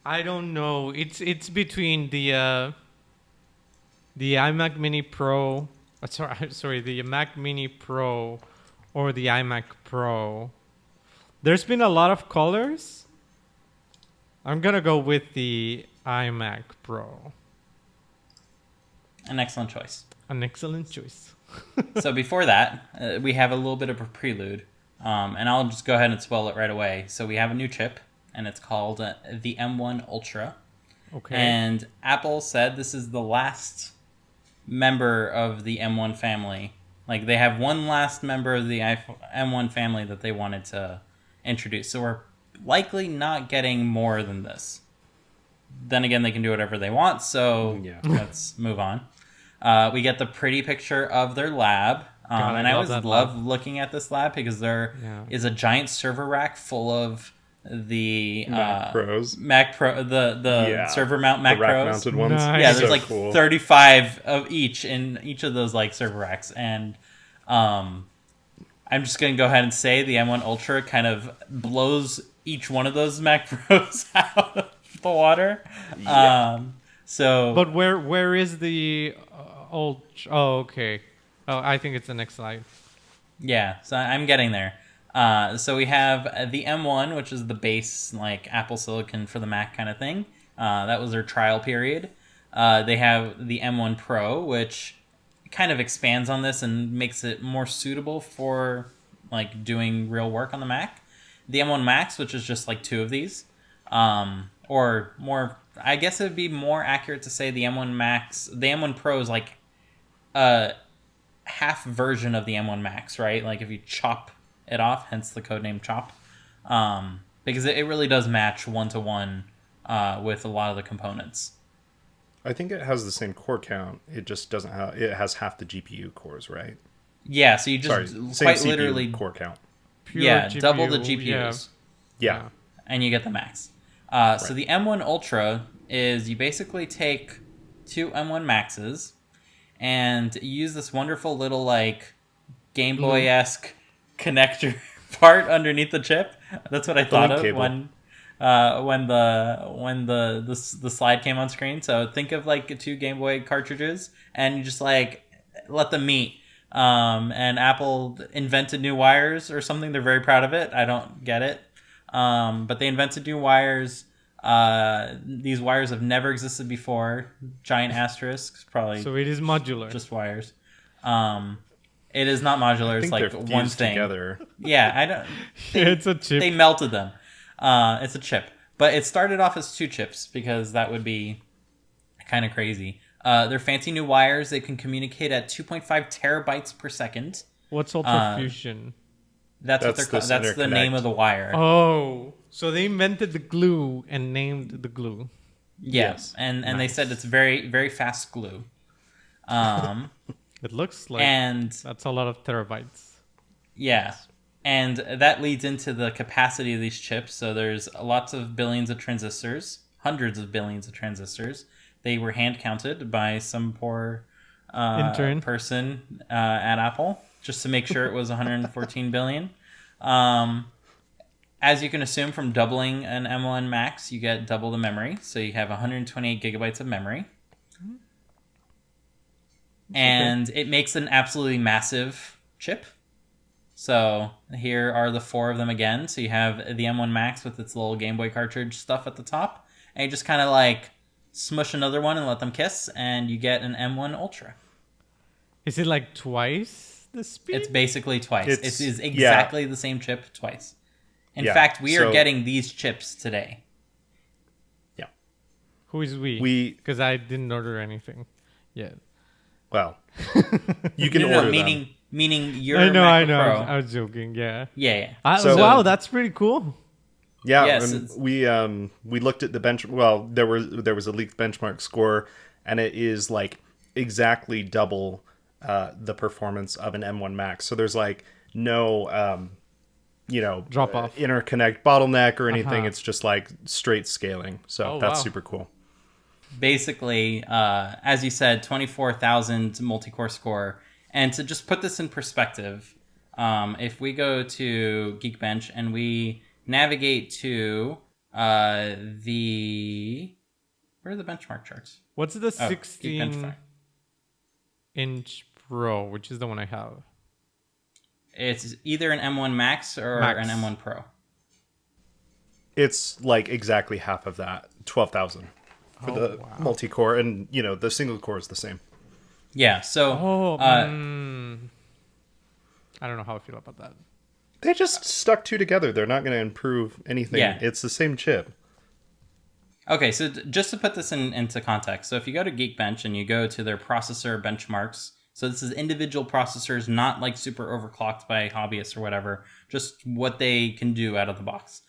I don't know. It's between the iMac Mini Pro. Sorry, the Mac Mini Pro or the iMac Pro. There's been a lot of colors. I'm gonna go with the iMac Pro. An excellent choice. An excellent choice. So before that, we have a little bit of a prelude, and I'll just go ahead and spoil it right away. So we have a new chip, and it's called the M1 Ultra. Okay. And Apple said this is the last member of the M1 family. Like, they have one last member of the M1 family that they wanted to introduce. So we're likely not getting more than this. Then again, they can do whatever they want, so let's move on. We get the pretty picture of their lab. And I always love looking at this lab because there is a giant server rack full of the Mac Pros. Mac Pro, the Yeah. server mount Mac The rack Pros. mounted ones. Nice. Yeah, there's So like cool. 35 of each in each of those like server racks, and I'm just gonna go ahead and say the M1 Ultra kind of blows each one of those Mac Pros out of the water. Yeah. So, But where is the old? Oh, okay. Oh, I think it's the next slide. yeah, so I'm getting there. So we have the M1, which is the base like Apple Silicon for the Mac kind of thing. That was their trial period. They have the M1 Pro, which kind of expands on this and makes it more suitable for like doing real work on the Mac. The M1 Max, which is just like two of these, or more. I guess it would be more accurate to say the M1 Max. The M1 Pro is like a half version of the M1 Max, right? Like if you chop it off, hence the codename Chop, because it really does match one to one with a lot of the components. I think it has the same core count. It just doesn't have. It has half the GPU cores, right? Yeah, so you just Sorry, same quite CPU literally, core count. Pure double the GPU, GPUs, Yeah. and you get the Max. So the M1 Ultra is you basically take two M1 Maxes and you use this wonderful little like Game Boy-esque connector part underneath the chip. That's what I thought link of cable. when the slide came on screen. So think of like two Game Boy cartridges, and you just like let them meet. And Apple invented new wires or something. They're very proud of it. I don't get it, but they invented new wires. These wires have never existed before. Giant asterisks, probably So it is modular. just wires. It is not modular. I It's think like they're one fused thing. together. Yeah, I don't. It's a chip. They melted them. It's a chip, but it started off as two chips because that would be kind of crazy. They're fancy new wires. They can communicate at 2.5 terabytes per second. What's ultrafusion? That's what That's they're called. this That's the name interconnect. of the wire. Oh, so they invented the glue and named the glue. Yes, and they said it's very very fast glue. It looks like And that's a lot of terabytes. yeah, and that leads into the capacity of these chips. So there's lots of billions of transistors, hundreds of billions of transistors. They were hand counted by some poor Intern. person at Apple just to make sure it was 114 billion. As you can assume from doubling an M1 Max, you get double the memory. So you have 128 gigabytes of memory. And it makes an absolutely massive chip. So here are the four of them again. So you have the M1 Max with its little Game Boy cartridge stuff at the top. And you just kind of like smush another one and let them kiss. And you get an M1 Ultra. Is it like twice the speed? It's basically twice. It It's- is exactly the same chip twice. In Yeah, fact, we are so- getting these chips today. Yeah. Who is we? We Because I didn't order anything yet. well, you can No, order meaning your I know. MacBook Pro. I was joking. Yeah. Yeah. So- wow, that's pretty cool. Yeah, Yes, and it's- we looked at the bench. Well, there was a leaked benchmark score, and it is like exactly double the performance of an M1 Max. So there's like no Drop off. interconnect bottleneck or anything. Uh-huh. It's just like straight scaling. So Oh, that's wow. super cool. Basically, as you said, 24,000 multi-core score. And to just put this in perspective, if we go to Geekbench and we navigate to where are the benchmark charts? What's the Oh, Geekbench 16 inch Pro, which is the one I have? It's either an M1 Max or Max. an M1 Pro. It's like exactly half of that, 12,000 for the wow. multi-core, and the single core is the same. Yeah, so I don't know how I feel about that. They just stuck two together. They're not going to improve anything. Yeah. It's the same chip. okay, so just to put this into context, so if you go to Geekbench and you go to their processor benchmarks, so this is individual processors, not like super overclocked by hobbyists or whatever, just what they can do out of the box.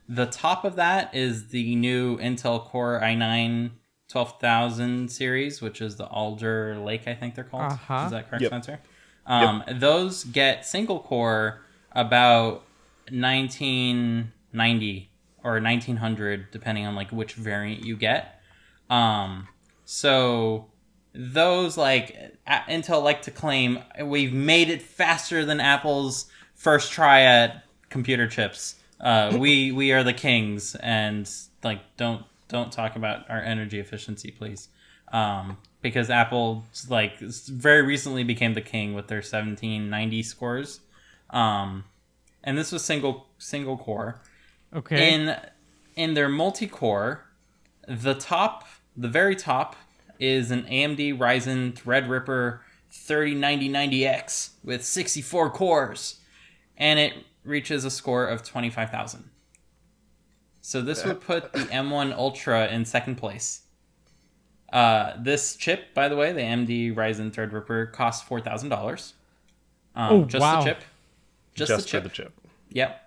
The top of that is the new Intel Core i9 12,000 series, which is the Alder Lake, I think they're called. Uh-huh. Is that correct, Yep. Spencer? Those get single core about 19 1790 or 1900, depending on like which variant you get. So those Intel like to claim we've made it faster than Apple's first try at computer chips. We are the kings, and like don't talk about our energy efficiency, please. Because Apple like very recently became the king with their 1790 scores. And this was single core. Okay. In their multi-core, the very top is an AMD Ryzen Threadripper 3090-90X with 64 cores, and it reaches a score of 25,000. So this would put the M1 Ultra in second place. This chip, by the way, the AMD Ryzen Threadripper, costs $4,000. Just wow. the chip. Just for the chip. Yep.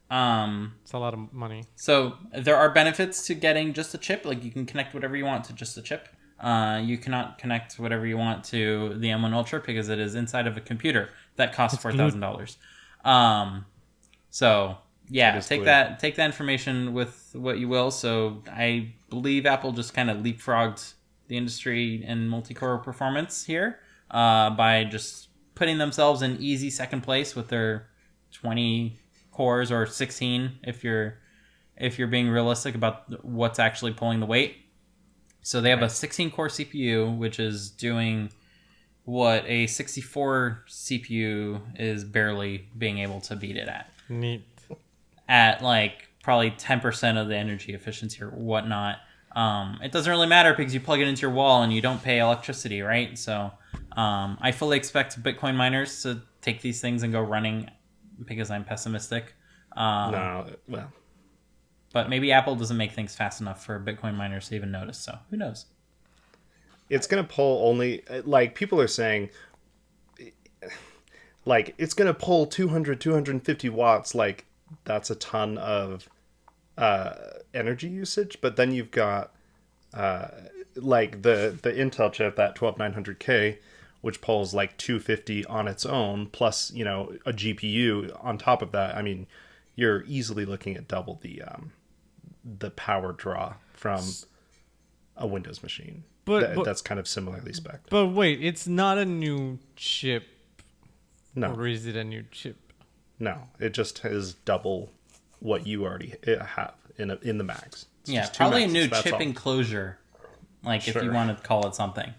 It's a lot of money. So there are benefits to getting just a chip. Like you can connect whatever you want to just a chip. You cannot connect whatever you want to the M1 Ultra because it is inside of a computer that costs $4,000. So yeah, take that information with what you will. So I believe Apple just kind of leapfrogged the industry in multi-core performance here by just putting themselves in easy second place with their 20 cores, or 16 if you're being realistic about what's actually pulling the weight. So they have a 16 core CPU, which is doing what a 64 CPU is barely being able to beat it at. Neat. At like probably 10% of the energy efficiency or whatnot. It doesn't really matter because you plug it into your wall and you don't pay electricity, right? So I fully expect Bitcoin miners to take these things and go running because I'm pessimistic. No, well. But maybe Apple doesn't make things fast enough for Bitcoin miners to even notice, so who knows? It's going to pull only, like, people are saying, like, it's going to pull 250 watts. Like, that's a ton of energy usage. But then you've got, like, the Intel chip, that 12900K, which pulls like 250 on its own, plus, you know, a GPU on top of that. I mean, you're easily looking at double the power draw from a Windows machine. But that's kind of similarly spec'd. But wait, it's not a new chip. No. Or is it a new chip? No, it just has double what you already have in the Macs. Yeah, probably a new chip enclosure, like if you want to call it something.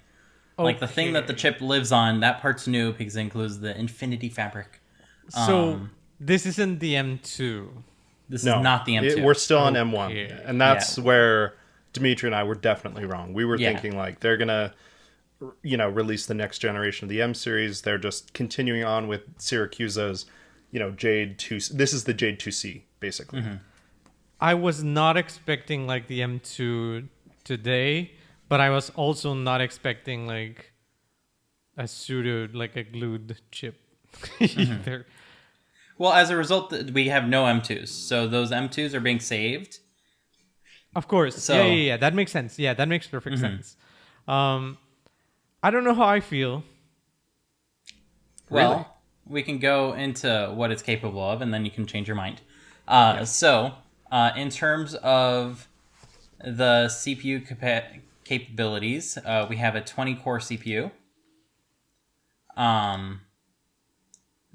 Okay. Like the thing that the chip lives on, that part's new because it includes the Infinity Fabric. So this isn't the M2. This is not the M2. We're still on M1. And that's where Dimitri and I were definitely wrong. We were thinking like they're going to, you know, release the next generation of the M series. They're just continuing on with Syracuse's, you know, Jade 2. This is the Jade 2C, basically. Mm-hmm. I was not expecting like the M2 today, but I was also not expecting like a glued chip either. Well, as a result, we have no M2s. So those M2s are being saved. Of course. So, yeah. That makes sense. Yeah, that makes perfect sense. I don't know how I feel. Well, we can go into what it's capable of, and then you can change your mind. So, in terms of the CPU capabilities, we have a 20-core CPU.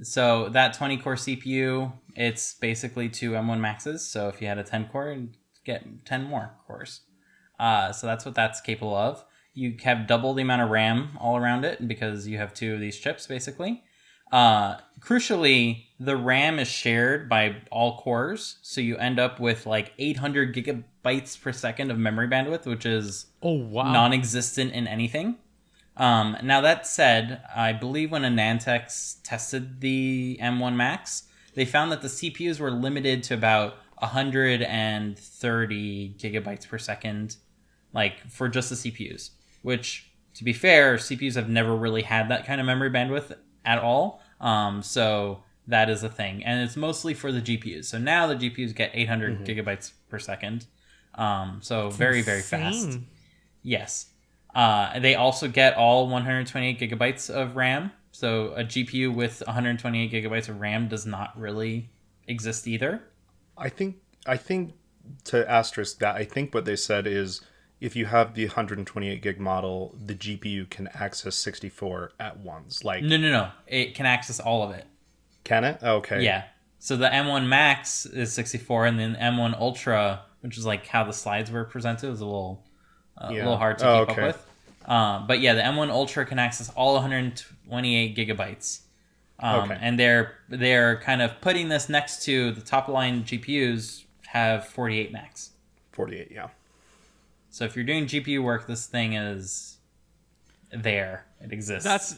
So that 20-core CPU, it's basically two M1 Maxes. So if you had a 10-core, you'd get 10 more cores. So that's what that's capable of. You have double the amount of RAM all around it because you have two of these chips, basically. Crucially, the RAM is shared by all cores. So you end up with like 800 gigabytes per second of memory bandwidth, which is non-existent in anything. Now that said, I believe when Anantex tested the M1 Max, they found that the CPUs were limited to about 130 gigabytes per second, like for just the CPUs, which to be fair, CPUs have never really had that kind of memory bandwidth at all. So that is a thing, and it's mostly for the GPUs. So now the GPUs get 800 gigabytes per second. So that's very, very fast. Yes. They also get all 128 gigabytes of RAM. So a GPU with 128 gigabytes of RAM does not really exist either. I think I think to asterisk that, I think what they said is if you have the 128 gig model, the GPU can access 64 at once. Like, No. It can access all of it. can it? Okay. Yeah. So the M1 Max is 64, and then M1 Ultra, which is like how the slides were presented, was a little hard to keep up with. But yeah, the M1 Ultra can access all 128 gigabytes. And they're kind of putting this next to the top line GPUs have 48 max. 48, yeah. So if you're doing GPU work, this thing is there. It exists.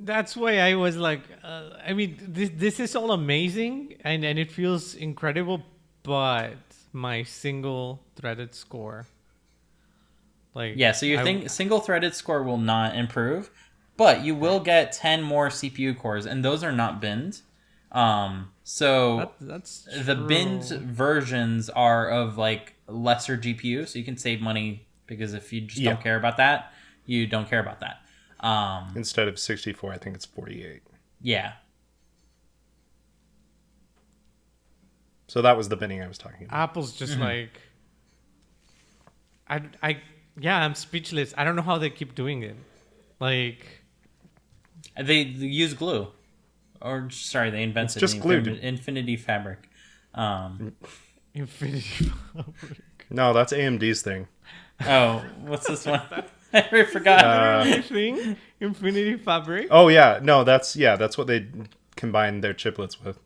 That's why I was like, I mean, this is all amazing and it feels incredible, but my single threaded score, like, yeah. So you think single threaded score will not improve, but you will get 10 more CPU cores, and those are not binned. So that's the true. binned versions are of like lesser GPU, so you can save money because if you just don't care about that, you don't care about that. Instead of 64, I think it's 48. Yeah. So that was the binning I was talking about. Apple's just like, I'm speechless. I don't know how they keep doing it. Like, They use glue. Or, sorry, they invented It's just glue, dude. Infinity Fabric. Infinity. No, that's AMD's thing. Oh, what's this one? I forgot. Infinity Fabric. Oh yeah, no, that's what they combine their chiplets with.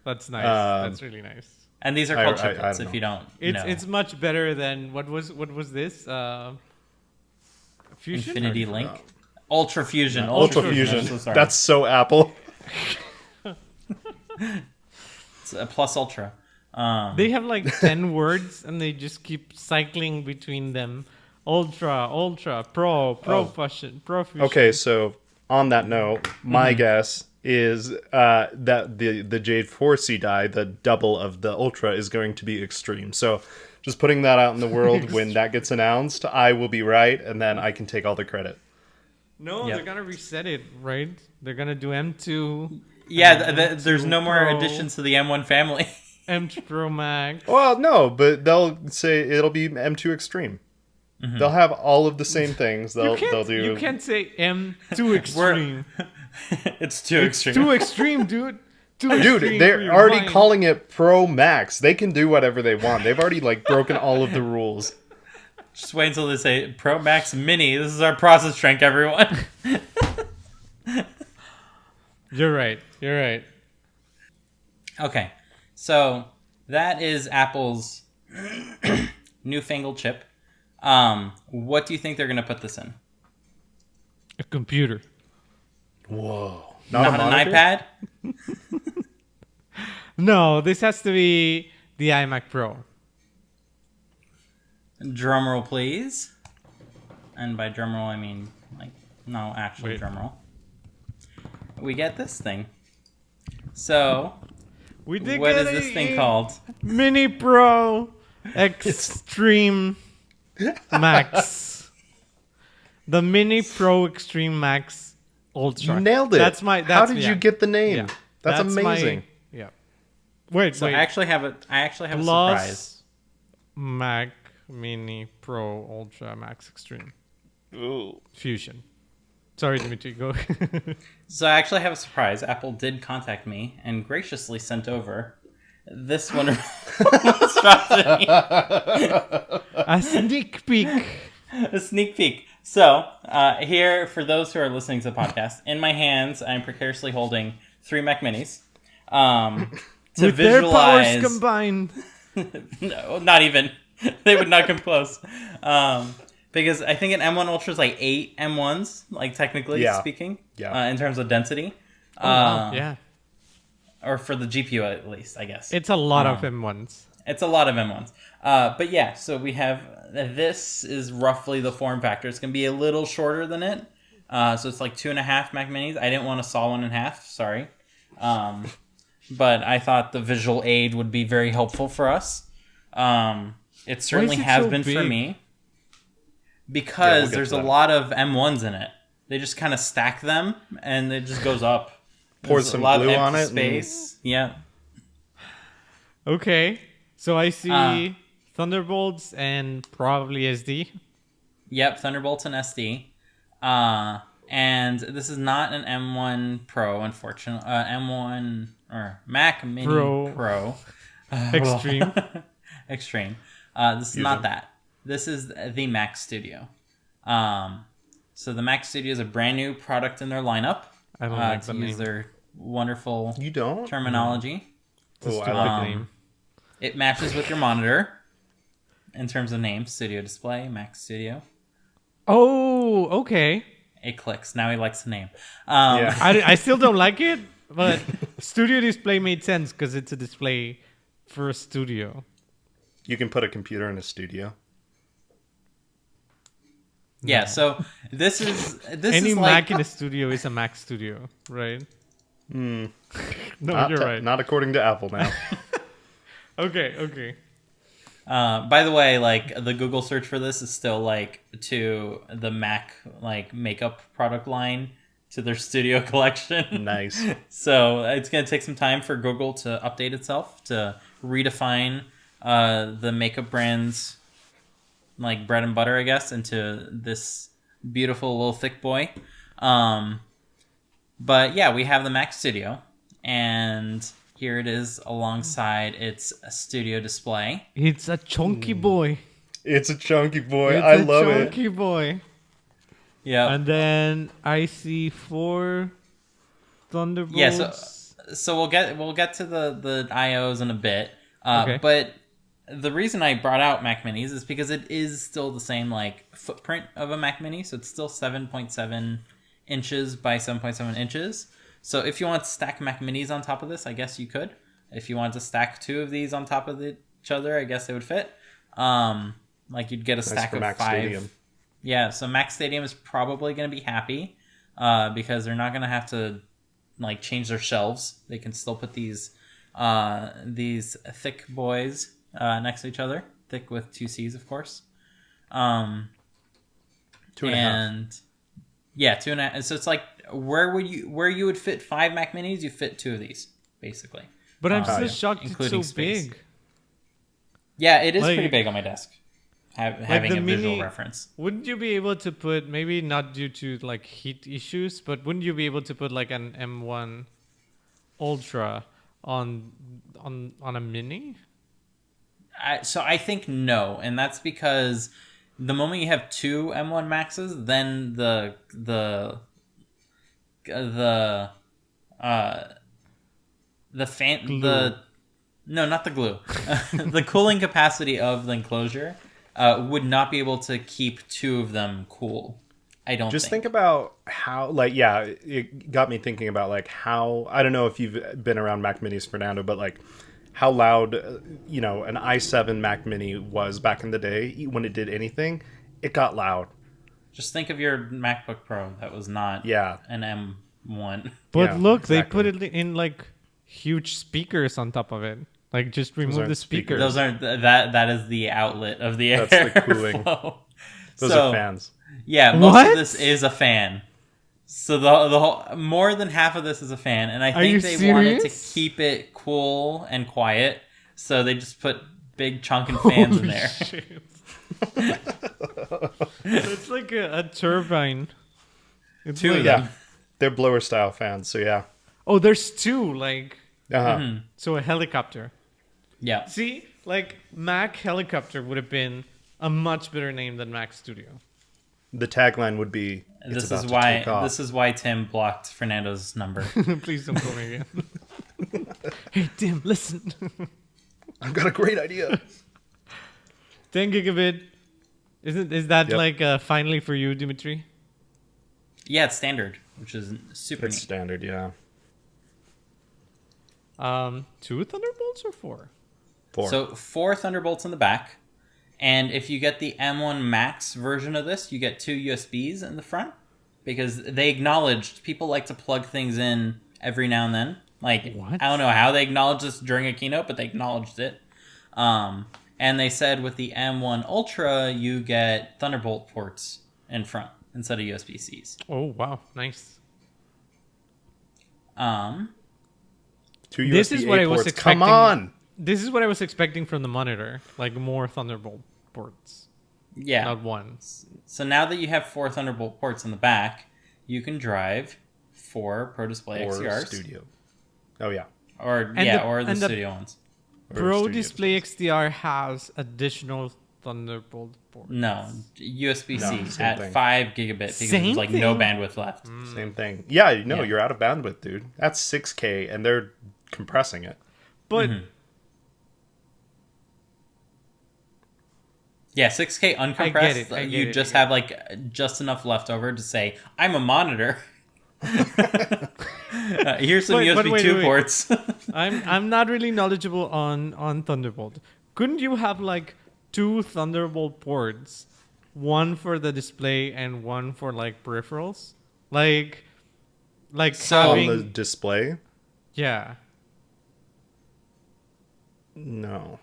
That's nice. That's really nice. And these are called I chiplets, don't if you don't know. It's much better than what was this? Fusion? Infinity Link? Ultra Fusion. Ultra Fusion. I'm so sorry. That's so Apple. It's a plus Ultra. They have like 10 words and they just keep cycling between them. Ultra, Pro Fusion, Pro Fusion. Okay, so on that note, my guess is that the Jade 4C die, the double of the Ultra, is going to be Extreme. So just putting that out in the world, when that gets announced, I will be right, and then I can take all the credit. No, Yep. they're gonna reset it, right? They're gonna do M2. Yeah, there's no more Pro. additions to the M1 family. M2 Pro Max. Well, no, but they'll say it'll be M2 Extreme. They'll have all of the same things. They'll do. You can't say M2 Extreme. It's too extreme. Too extreme, dude. Too extreme Dude, for they're your already mind. calling it Pro Max. They can do whatever they want. They've already like broken all of the rules. Just wait until they say Pro Max Mini. This is our process strength, everyone. You're right. Okay, so that is Apple's newfangled chip. What do you think they're going to put this in? A computer. Whoa. Not an iPad? No, this has to be the iMac Pro. Drum roll, please. And by drum roll, I mean, like, no actual Wait. drum roll. We get this thing. So, We did what get is this thing called? Mini Pro Extreme Max. The Mini Pro Extreme Max Ultra. You nailed it. How did you get the name? Yeah. That's amazing. Yeah. Wait, So wait. I actually have a Plus surprise. Mac Mini Pro Ultra Max Extreme Ooh. Fusion. Sorry, Dimitri, go. So I actually have a surprise. Apple did contact me and graciously sent over this wonderful monstrosity. A sneak peek. A sneak peek. So, here, for those who are listening to the podcast, in my hands, I'm precariously holding 3 Mac Minis. To With their powers visualize... combined. No, not even. They would not come close. Because I think an M1 Ultra is like 8 M1s, like technically speaking, in terms of density. Wow. Yeah. Or for the GPU at least, I guess. It's a lot of M1s. It's a lot of M1s. But yeah, so we have, this is roughly the form factor. It's going to be a little shorter than it. So it's like 2.5 Mac Minis. I didn't want to saw 1.5, sorry. But I thought the visual aid would be very helpful for us. It certainly it has so been for big? me. Because get there's to a that. lot of M1s in it. They just kind of stack them, and it just goes up. Pour There's some a lot glue of on empty it. Space. Yeah. Okay. So I see Thunderbolts and probably SD. Yep, Thunderbolts and SD. And this is not an M1 Pro, unfortunately. M1 or Mac Mini Pro. Extreme. Extreme. This is not that. This is the Mac Studio. So the Mac Studio is a brand new product in their lineup. I don't like to the use name. their wonderful You don't? terminology. It's a I stupid like name. It matches with your monitor in terms of name. Studio Display, Mac Studio. Oh, okay. It clicks. Now he likes the name. Yeah. I still don't like it, but Studio Display made sense because it's a display for a studio. You can put a computer in a studio. Yeah, so this Any is Mac like in a studio is a Mac Studio, right? No, Not, you're right. not according to Apple now. Okay. by the way, like the Google search for this is still like to the Mac like makeup product line to their studio collection. Nice. So it's gonna take some time for Google to update itself to redefine the makeup brands like bread and butter, I guess, into this beautiful little thick boy. But yeah, we have the Mac Studio, and here it is alongside its studio display. It's a chunky boy. It's a chunky boy. It's I a love it. chunky boy. Yeah, And then I see 4 Thunderbolts. yeah. So we'll get to the IOs in a bit. Okay. But the reason I brought out Mac Minis is because it is still the same like footprint of a Mac Mini, so it's still 7.7 inches by 7.7 inches. So if you want to stack Mac Minis on top of this, I guess you could. If you want to stack 2 of these on top of each other, I guess they would fit. Like you'd get a stack for of Mac 5. Stadium. Yeah, so Mac Stadium is probably going to be happy because they're not going to have to like change their shelves. They can still put these thick boys next to each other, thick with 2 C's, of course. 2.5. Yeah, 2.5. So it's like where you would fit 5 Mac Minis, you fit 2 of these, basically. But I'm still yeah. shocked it's so Including space. big. Yeah, it is Like- pretty big on my desk. Having the a visual Mini- reference. Wouldn't you be able to put, maybe not due to like heat issues, but wouldn't you be able to put like an M1 Ultra on a Mini? So I think no, and that's because the moment you have 2 M1 Maxes, then the fan Glue. not the glue, the cooling capacity of the enclosure would not be able to keep 2 of them cool. I don't Just think about how, like, yeah, it got me thinking about, like, how, I don't know if you've been around Mac Minis, Fernando, but, like, how loud, an i7 Mac Mini was back in the day. When it did anything, it got loud. Just think of your MacBook Pro that was not Yeah. an M1. But Yeah, look, exactly. they put it in like huge speakers on top of it. Like just remove aren't the speakers. Those aren't that is the outlet of the That's the cooling. airflow. Those So, are fans. Yeah, most What? of this is a fan. So the whole more than half of this is a fan, and I Are you think they wanted to serious? keep it cool and quiet, so they just put big chunking fans in Holy there. shit. It's like a turbine. It's 2 of like- them. Yeah. They're blower style fans, so yeah. Oh, there's 2, like Uh-huh. so a helicopter. Yeah, See, like Mac Helicopter would have been a much better name than Mac Studio. The tagline would be, "It's this about is to why take off." this is why Tim blocked Fernando's number. Please don't call me again. Hey Tim, listen. I've got a great idea. 10 gigabit. Is that Yep. like finally for you, Dimitri? Yeah, it's standard, which is super It's neat. standard, yeah. 2 Thunderbolts or 4? 4. So 4 Thunderbolts in the back, and if you get the M1 Max version of this, you get 2 USBs in the front because they acknowledged people like to plug things in every now and then. Like What? I don't know how they acknowledged this during a keynote, but they acknowledged it. And they said with the M1 Ultra, you get Thunderbolt ports in front instead of USB-Cs. Oh wow, nice. 2 This USB is what I was ports. expecting. Come on. this is what I was expecting from the monitor, like more Thunderbolt ports, Yeah. not one. So now that you have 4 Thunderbolt ports in the back, you can drive 4 Pro Display Or XDRs. Studio. Oh, yeah. Or And or the and the Studio ones. Or Pro Studio Display Displays. XDR has additional Thunderbolt ports. No, USB-C No, same at thing. 5 gigabit because Same there's like no thing? bandwidth left. Same thing. Yeah, no, Yeah. you're out of bandwidth, dude. That's 6K, and they're compressing it. But Yeah, 6K uncompressed. I get You it, just I have like just enough left over to say, I'm a monitor. Here's some But USB wait, 2 wait. ports. I'm not really knowledgeable on Thunderbolt. Couldn't you have like 2 Thunderbolt ports, one for the display and one for like peripherals, like So- On having the display? yeah. No.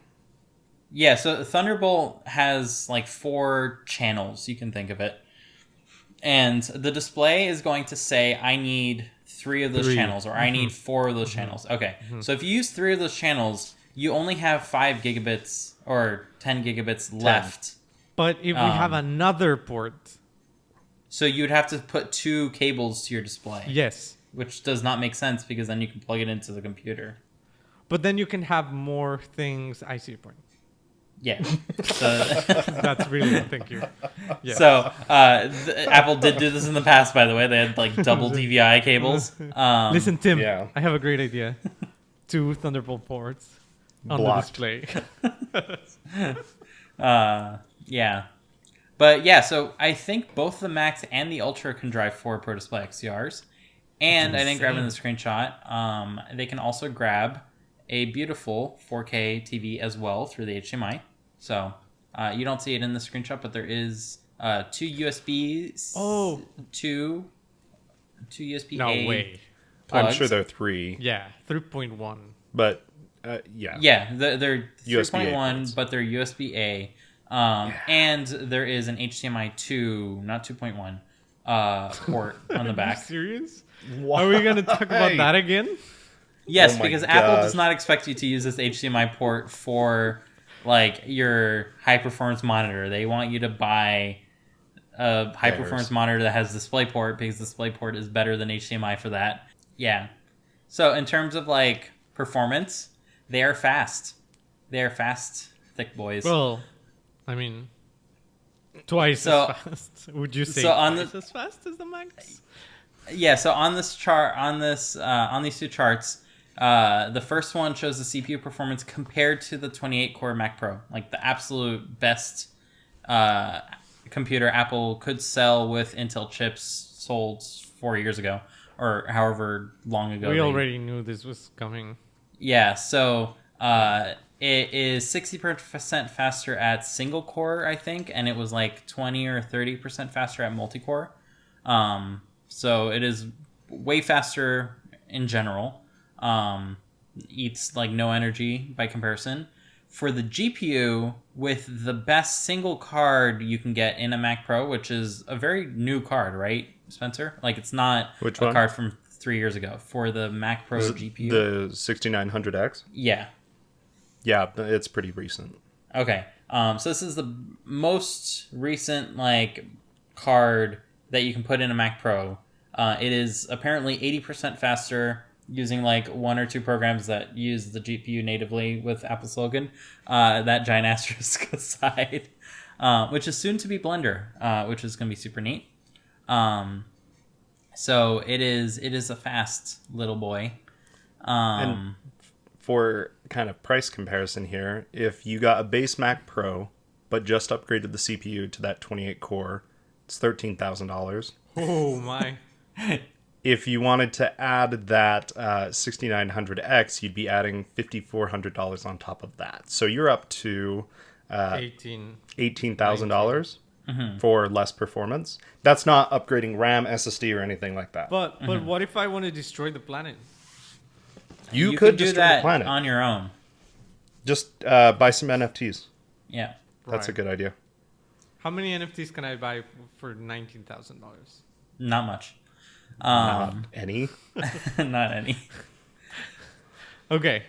Yeah, so Thunderbolt has like 4 channels, you can think of it. And the display is going to say, I need 3 of those 3. channels, or I need 4 of those channels. Okay, so if you use 3 of those channels, you only have 5 gigabits or 10 gigabits left. But if we have another port, So you'd have to put 2 cables to your display, yes. which does not make sense because then you can plug it into the computer. But then you can have more things. I see your point. Yeah. So, That's really thank you. Yeah. so Apple did do this in the past, by the way. They had like double DVI cables. Listen, Tim. yeah. I have a great idea. 2 Thunderbolt ports on Blocked. the display. Yeah. But yeah, so I think both the Max and the Ultra can drive 4 Pro Display XDRs. And I didn't grab it in the screenshot. They can also grab a beautiful 4K TV as well through the HDMI. So you don't see it in the screenshot, but there is 2 USB. Oh. two USB No A way. I'm plugs. sure they're 3, Yeah, 3.1. but yeah. Yeah, they're USB-A 3.1, ports. but they're USB A. And there is an HDMI 2, not 2.1, port on the Are back. you serious? Why? Are we going to talk about that again? Yes, Oh my because Apple does gosh. not expect you to use this HDMI port for like your high performance monitor. They want you to buy a high performance monitor that has DisplayPort because DisplayPort is better than HDMI for that. Yeah. So in terms of like performance, they are fast. They are fast, thick boys. Well, I mean, twice So- as fast. Would you say so on twice the- as fast as the Max? Yeah, so on this chart, on these 2 charts, the first one shows the CPU performance compared to the 28 core Mac Pro, like the absolute best computer Apple could sell with Intel chips sold 4 years ago, or however long ago. We they- already knew this was coming. Yeah, so it is 60% faster at single core, I think, and it was like 20 or 30% faster at multi-core. So it is way faster in general. Eats like no energy by comparison. For the GPU, with the best single card you can get in a Mac Pro, which is a very new card, right, Spencer? Like it's not Which a one? card from 3 years ago. For the Mac Pro Is it GPU. the 6900X? Yeah. Yeah, it's pretty recent. Okay. So this is the most recent like card that you can put in a Mac Pro. It is apparently 80% faster using like 1 or 2 programs that use the GPU natively with Apple Silicon. That giant asterisk aside, which is soon to be Blender, which is going to be super neat. So it is a fast little boy. And for kind of price comparison here, if you got a base Mac Pro but just upgraded the CPU to that 28 core, it's $13,000. Oh my. If you wanted to add that 6900X, you'd be adding $5,400 on top of that. So you're up to 18. $18,000 for less performance. That's not upgrading RAM, SSD, or anything like that. But what if I want to destroy the planet? you can could do destroy that the planet. on your own. Just buy some NFTs. Yeah. That's a Right. good idea. How many NFTs can I buy for $19,000? Not much. Not any. Not any. Okay.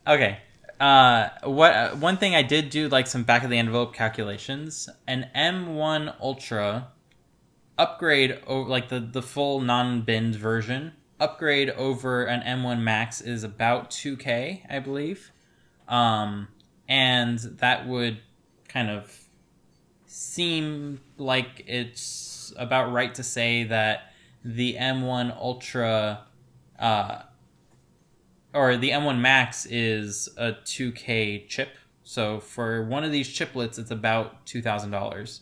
Okay. One thing I did do, like some back of the envelope calculations, an M1 Ultra upgrade over like the full non-binned version upgrade over an M1 Max is about 2K, I believe. And that would kind of seem like it's about right to say that the M1 Ultra or the M1 Max is a 2K chip. So for one of these chiplets, it's about $2,000.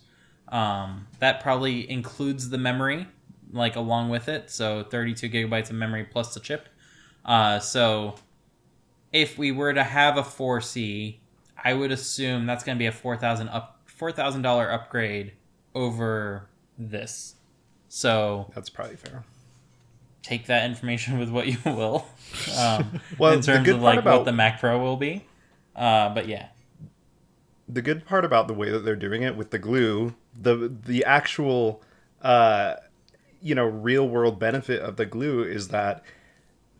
That probably includes the memory, like along with it. So 32 gigabytes of memory plus the chip. So if we were to have a 4C, I would assume that's going to be a $4,000 upgrade over this. So That's probably fair. take that information with what you will. Well, in terms of like what the Mac Pro will be. But yeah. The good part about the way that they're doing it with the glue, the actual real world benefit of the glue is that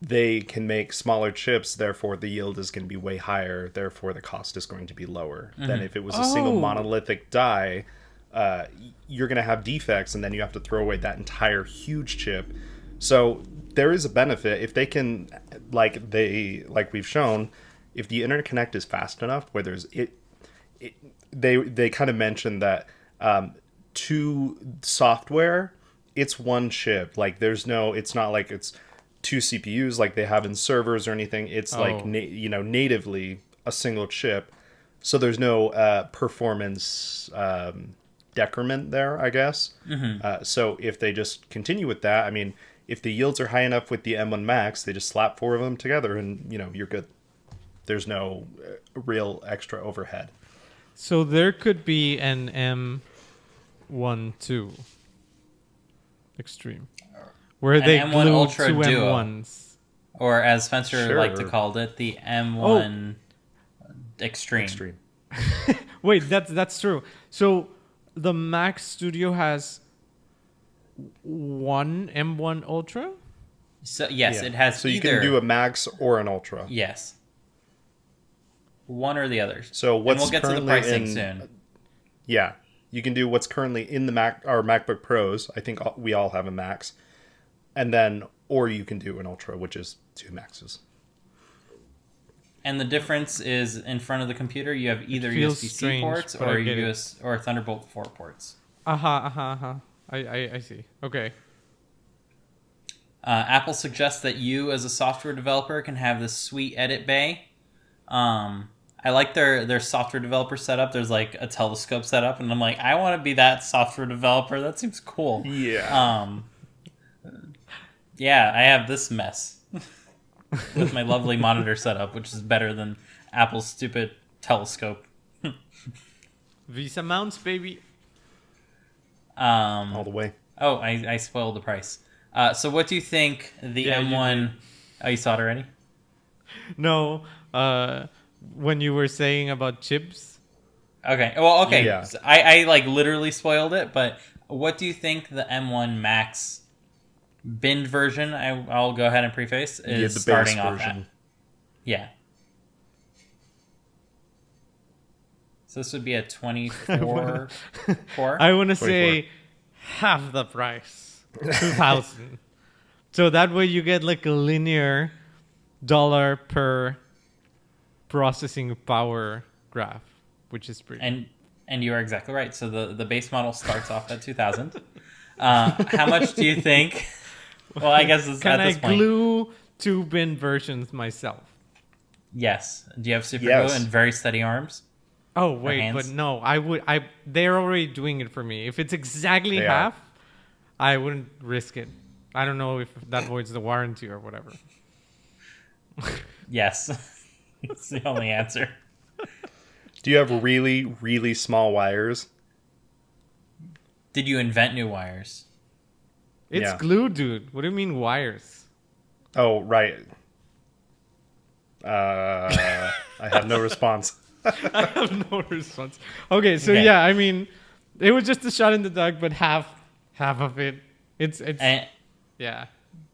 they can make smaller chips, therefore the yield is going to be way higher, therefore the cost is going to be lower than if it was a single monolithic die. You're going to have defects, and then you have to throw away that entire huge chip. So there is a benefit if they can, like we've shown, if the interconnect is fast enough, where they kind of mentioned that to software, it's one chip. Like it's not like it's two CPUs like they have in servers or anything. It's like natively a single chip, so there's no performance decrement there, I guess. So if they just continue with that, I mean, if the yields are high enough with the M1 Max, they just slap 4 of them together and you're good. There's no real extra overhead. So there could be an M12 Extreme where An they M1 glue Ultra two Duo. M1s. Or as Spencer Sure. liked to call it, the M1 Extreme. Wait, that's true. So the Mac Studio has one M1 Ultra? So yes, Yeah. it has so you either. can do a Max or an Ultra. Yes. One or the other. So what's and we'll get to the currently pricing soon. Yeah, you can do what's currently in the MacBook Pros. I think we all have a Max, and then or you can do an Ultra, which is 2 Maxes. And the difference is in front of the computer, you have either feels USB-C strange, ports but or I get it. or Thunderbolt 4 ports. I see. Okay. Apple suggests that you, as a software developer, can have this sweet edit bay. I like their software developer setup. There's like a telescope setup, and I'm like, I want to be that software developer. That seems cool. Yeah. Yeah, I have this mess with my lovely monitor setup, which is better than Apple's stupid telescope. Visa mounts, baby. All the way. Oh, I spoiled the price. So what do you think the M1... Oh, you saw it already? No, when you were saying about chips. Okay. Well, okay. Yeah. So I like literally spoiled it, but what do you think the M1 Max binned version, I'll go ahead and preface, is the starting base off version. at? Yeah. So this would be a 24 core? I want to say half the price. 2,000. So that way you get like a linear dollar per processing power graph, which is pretty. And you are exactly right. So the base model starts off at 2,000. How much do you think? Well, I guess it's Can at this I point. glue 2 bin versions myself? Yes. Do you have super Yes. glue and very steady arms? Oh wait, hands? but no, they're already doing it for me. If it's exactly They are. half, I wouldn't risk it. I don't know if that voids the warranty or whatever. Yes. It's the only answer. Do you have really, really small wires? Did you invent new wires? It's Yeah. glue, dude. What do you mean wires? Oh, right. I have no response. I have no response. Okay, so Okay. yeah, I mean, it was just a shot in the dark, but half of it, it's And yeah.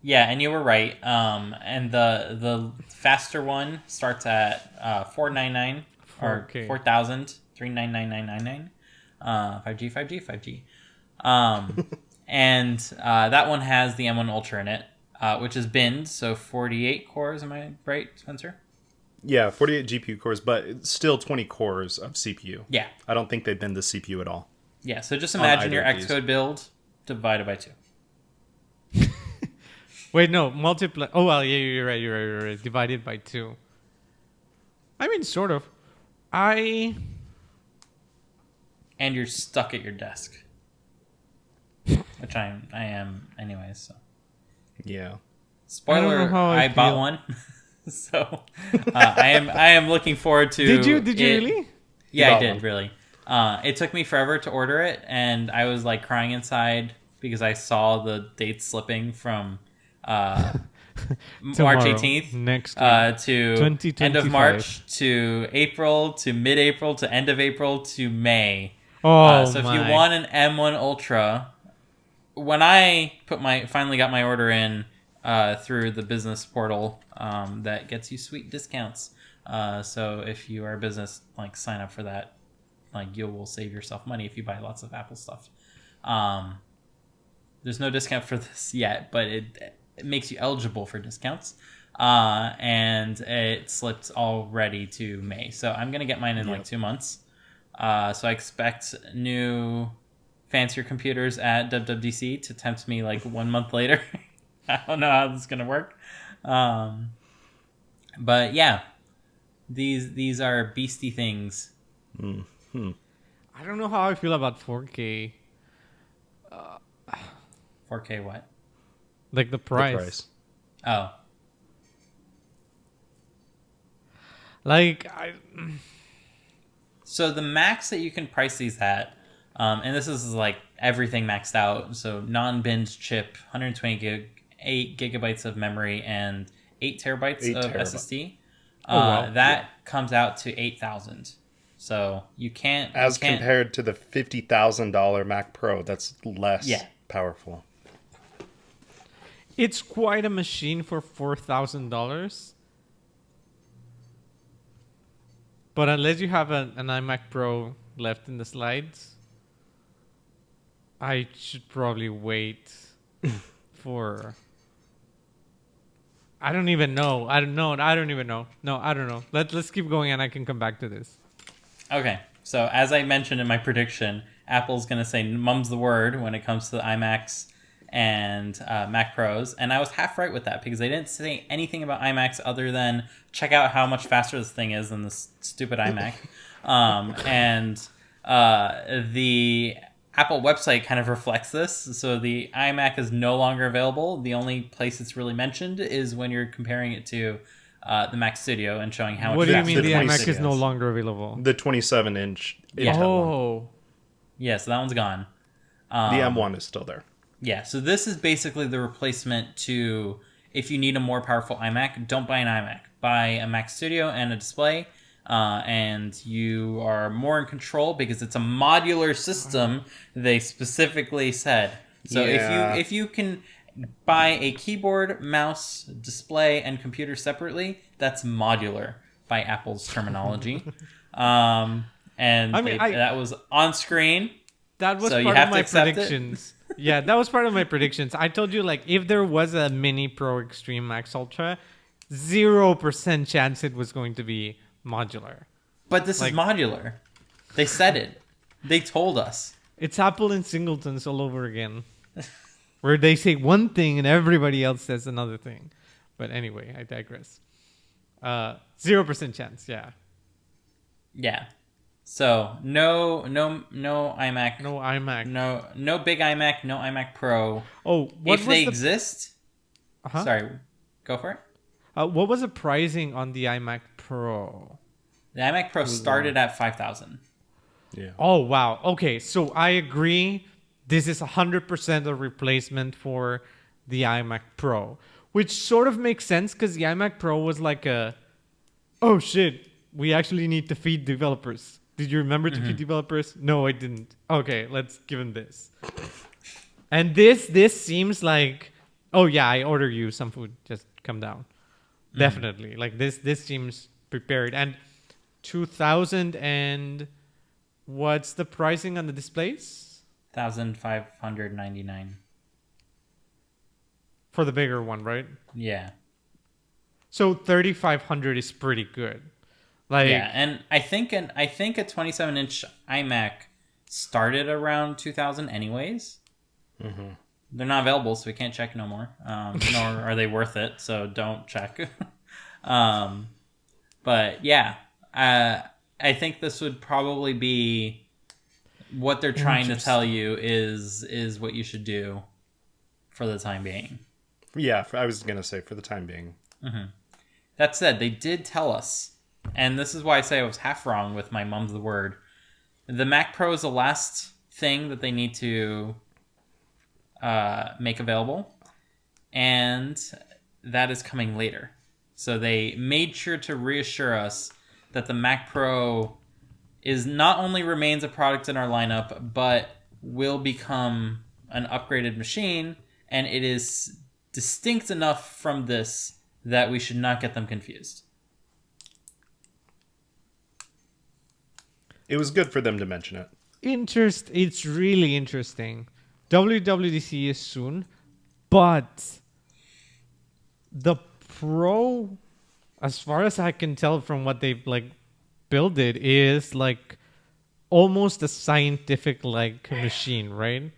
Yeah, and you were right. And the faster one starts at 499 or 4K. 4,399,999. 5G, 5G, 5G. And that one has the M1 Ultra in it, which is binned, so 48 cores. Am I right, Spencer? Yeah, 48 GPU cores, but it's still 20 cores of CPU. Yeah. I don't think they've been the CPU at all. Yeah, so just imagine your either of these. Xcode build divided by 2. Wait, no, multiply. Oh, well, yeah, you're right. Divided by 2. I mean, sort of. And you're stuck at your desk. Which I am anyways, so. Yeah. Spoiler, how I I bought feel. one. So I am looking forward to Did you it. really? Yeah, I bought did, one. really. It took me forever to order it, and I was like crying inside because I saw the dates slipping from March Tomorrow, 18th next to 2025. end of March to April to mid-April to end of April to May. Oh, So if my. you want an M1 Ultra, when I finally got my order in through the business portal, that gets you sweet discounts. So if you are a business, like, sign up for that. Like, you will save yourself money if you buy lots of Apple stuff. There's no discount for this yet, but it makes you eligible for discounts. And it slipped already to May. So I'm going to get mine in like 2 months. So I expect new fancier computers at WWDC to tempt me like 1 month later. I don't know how this is going to work. But yeah, these are beastie things. I don't know how I feel about 4K. 4K what? Like the The price. price. Oh, Like, so the max that you can price these at, and this is like everything maxed out. So non-binned chip, 120 gig, 8 gigabytes of memory, and 8 terabytes 8 of terabyte. SSD. wow. That comes out to 8,000. So you can't As you can't, compared to the $50,000 Mac Pro, that's less Yeah. powerful. it's quite a machine for $4,000. But unless you have an iMac Pro left in the slides, I should probably wait for. I don't even know. I don't even know. No, I don't know. Let's keep going, and I can come back to this. Okay, so as I mentioned in my prediction, Apple's going to say mum's the word when it comes to the iMacs and Mac Pros. And I was half right with that because they didn't say anything about iMacs other than check out how much faster this thing is than this stupid iMac. The Apple website kind of reflects this. So the iMac is no longer available. The only place it's really mentioned is when you're comparing it to the Mac Studio and showing how much What do you faster mean the the iMac 26 is no longer available? The 27-inch Yeah. Intel one. Oh, Yeah, so that one's gone. The M1 is still there. Yeah, so this is basically the replacement to, if you need a more powerful iMac, don't buy an iMac. Buy a Mac Studio and a display, and you are more in control because it's a modular system, they specifically said. So Yeah. if you can buy a keyboard, mouse, display, and computer separately, that's modular by Apple's terminology. And I mean, that was on screen. that was So you part have of to my accept it? predictions. Yeah, that was part of my predictions. I told you, like, if there was a Mini Pro Extreme Max Ultra, 0% chance it was going to be modular. But this Like- is modular. They said it. They told us. It's Apple and singletons all over again, where they say one thing and everybody else says another thing. But anyway, I digress. 0% chance, yeah. Yeah. So no iMac. No iMac. No big iMac. No iMac Pro. Oh, what If was they the exist. uh-huh. Sorry. Go for it. What was the pricing on the iMac Pro? The iMac Pro started at 5,000. Yeah. Oh wow. Okay, so I agree. This is 100% a replacement for the iMac Pro, which sort of makes sense because the iMac Pro was like oh shit, we actually need to feed developers. Did you remember to feed developers? No, I didn't. Okay, let's give them this. And this seems like, Oh yeah, I order you some food. Just come down. Definitely. Like this seems prepared. And 2000 and what's the pricing on the displays? 1,599. For the bigger one, right? Yeah. So 3500 is pretty good. Like Yeah, and I think a 27-inch iMac started around 2,000 anyways. Mm-hmm. They're not available, so we can't check no more. Nor are they worth it, so don't check. But yeah, I think this would probably be what they're trying to tell you is what you should do for the time being. Yeah, I was gonna say for the time being. Mm-hmm. That said, they did tell us, and this is why I say I was half wrong with my mum's the word. The Mac Pro is the last thing that they need to make available, and that is coming later. So they made sure to reassure us that the Mac Pro is not only remains a product in our lineup, but will become an upgraded machine, and it is distinct enough from this that we should not get them confused. It was good for them to mention it. It's really interesting. WWDC is soon, but the Pro, as far as I can tell from what they've like built it, is like almost a scientific like machine, right?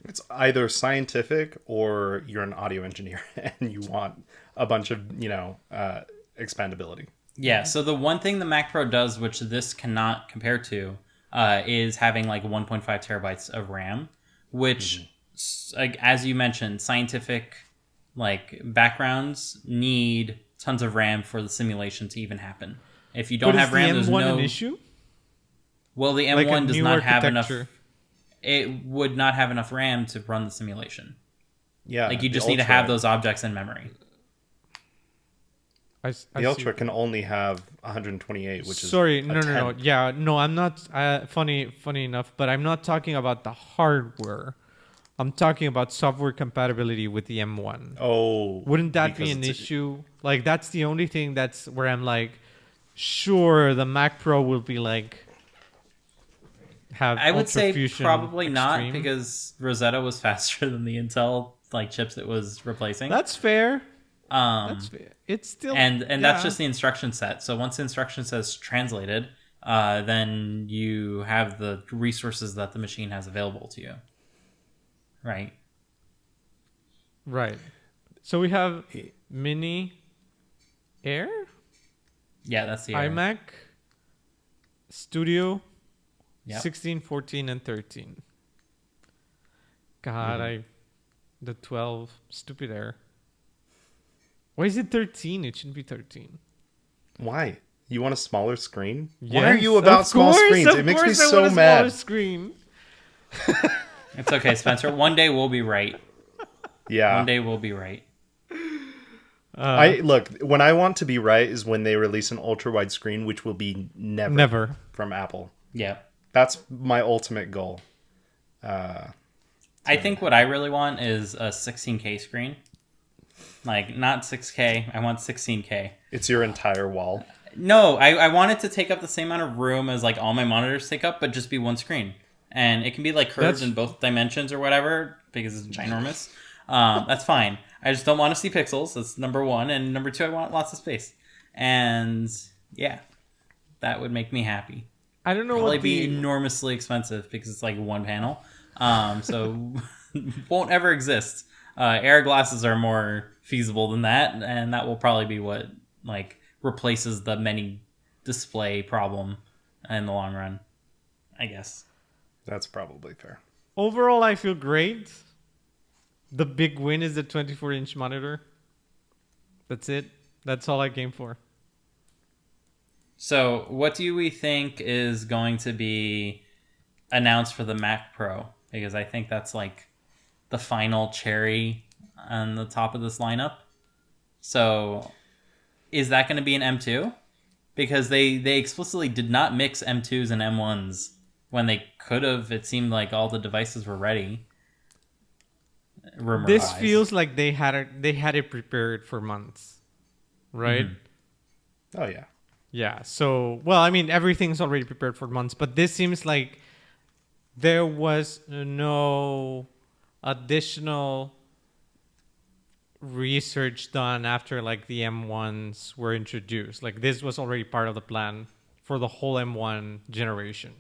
It's either scientific or you're an audio engineer and you want a bunch of, expandability. Yeah, so the one thing the Mac Pro does, which this cannot compare to, is having like 1.5 terabytes of RAM, which, like as you mentioned, scientific like backgrounds need tons of RAM for the simulation to even happen. If you don't have RAM, there's M1 no an issue. Well, the Like a M1 does new not have enough. architecture. It would not have enough RAM to run the simulation. Yeah. Like you the just need to Ultra- have those objects in memory. I The Ultra can only have 128, which is sorry, a no. 10th. Yeah, no, I'm not. Funny enough, but I'm not talking about the hardware. I'm talking about software compatibility with the M1. Oh, Wouldn't that be because an it's issue? Like that's the only thing that's where I'm like, sure, the Mac Pro will be like have. I would say Ultrafusion probably not Extreme. because Rosetta was faster than the Intel like chips it was replacing. That's fair. Um, That's fair. It's still and yeah. that's just the instruction set. So once the instruction set is translated, then you have the resources that the machine has available to you. Right. right. So we have Mini Air, Yeah, that's the error. iMac, Studio, Yep. 16, 14, and 13. God, the 12, stupid error. Why is it 13? It shouldn't be 13. Why? You want a smaller screen? Why Yes, are you about of small course, screens? of It makes me course I so want a smaller mad. screen. It's okay, Spencer. One day we'll be right. Yeah. One day we'll be right. I look, when I want to be right is when they release an ultra wide screen, which will be never from Apple. Yeah. That's my ultimate goal. I think what I really want is a 16K screen. Like, not 6K. I want 16K. It's your entire wall. No, I want it to take up the same amount of room as, like, all my monitors take up, but just be one screen. And it can be, like, curved in both dimensions or whatever, because it's ginormous. That's fine. I just don't want to see pixels. That's number one. And number two, I want lots of space. And, yeah, that would make me happy. I don't know Probably what be enormously expensive because it's like one panel. So won't ever exist. Air glasses are more feasible than that, and that will probably be what like replaces the many display problem in the long run, I guess. That's probably fair. Overall, I feel great. The big win is the 24-inch monitor. That's it. That's all I came for. So what do we think is going to be announced for the Mac Pro? Because I think that's like the final cherry on the top of this lineup. So is that going to be an M2? Because they explicitly did not mix M2s and M1s when they could have. It seemed like all the devices were ready. rumor. This feels like they had it prepared for months, right? Oh yeah. Yeah. So, well, I mean, everything's already prepared for months, but this seems like there was no additional research done after like the M1s were introduced. Like this was already part of the plan for the whole M1 generation.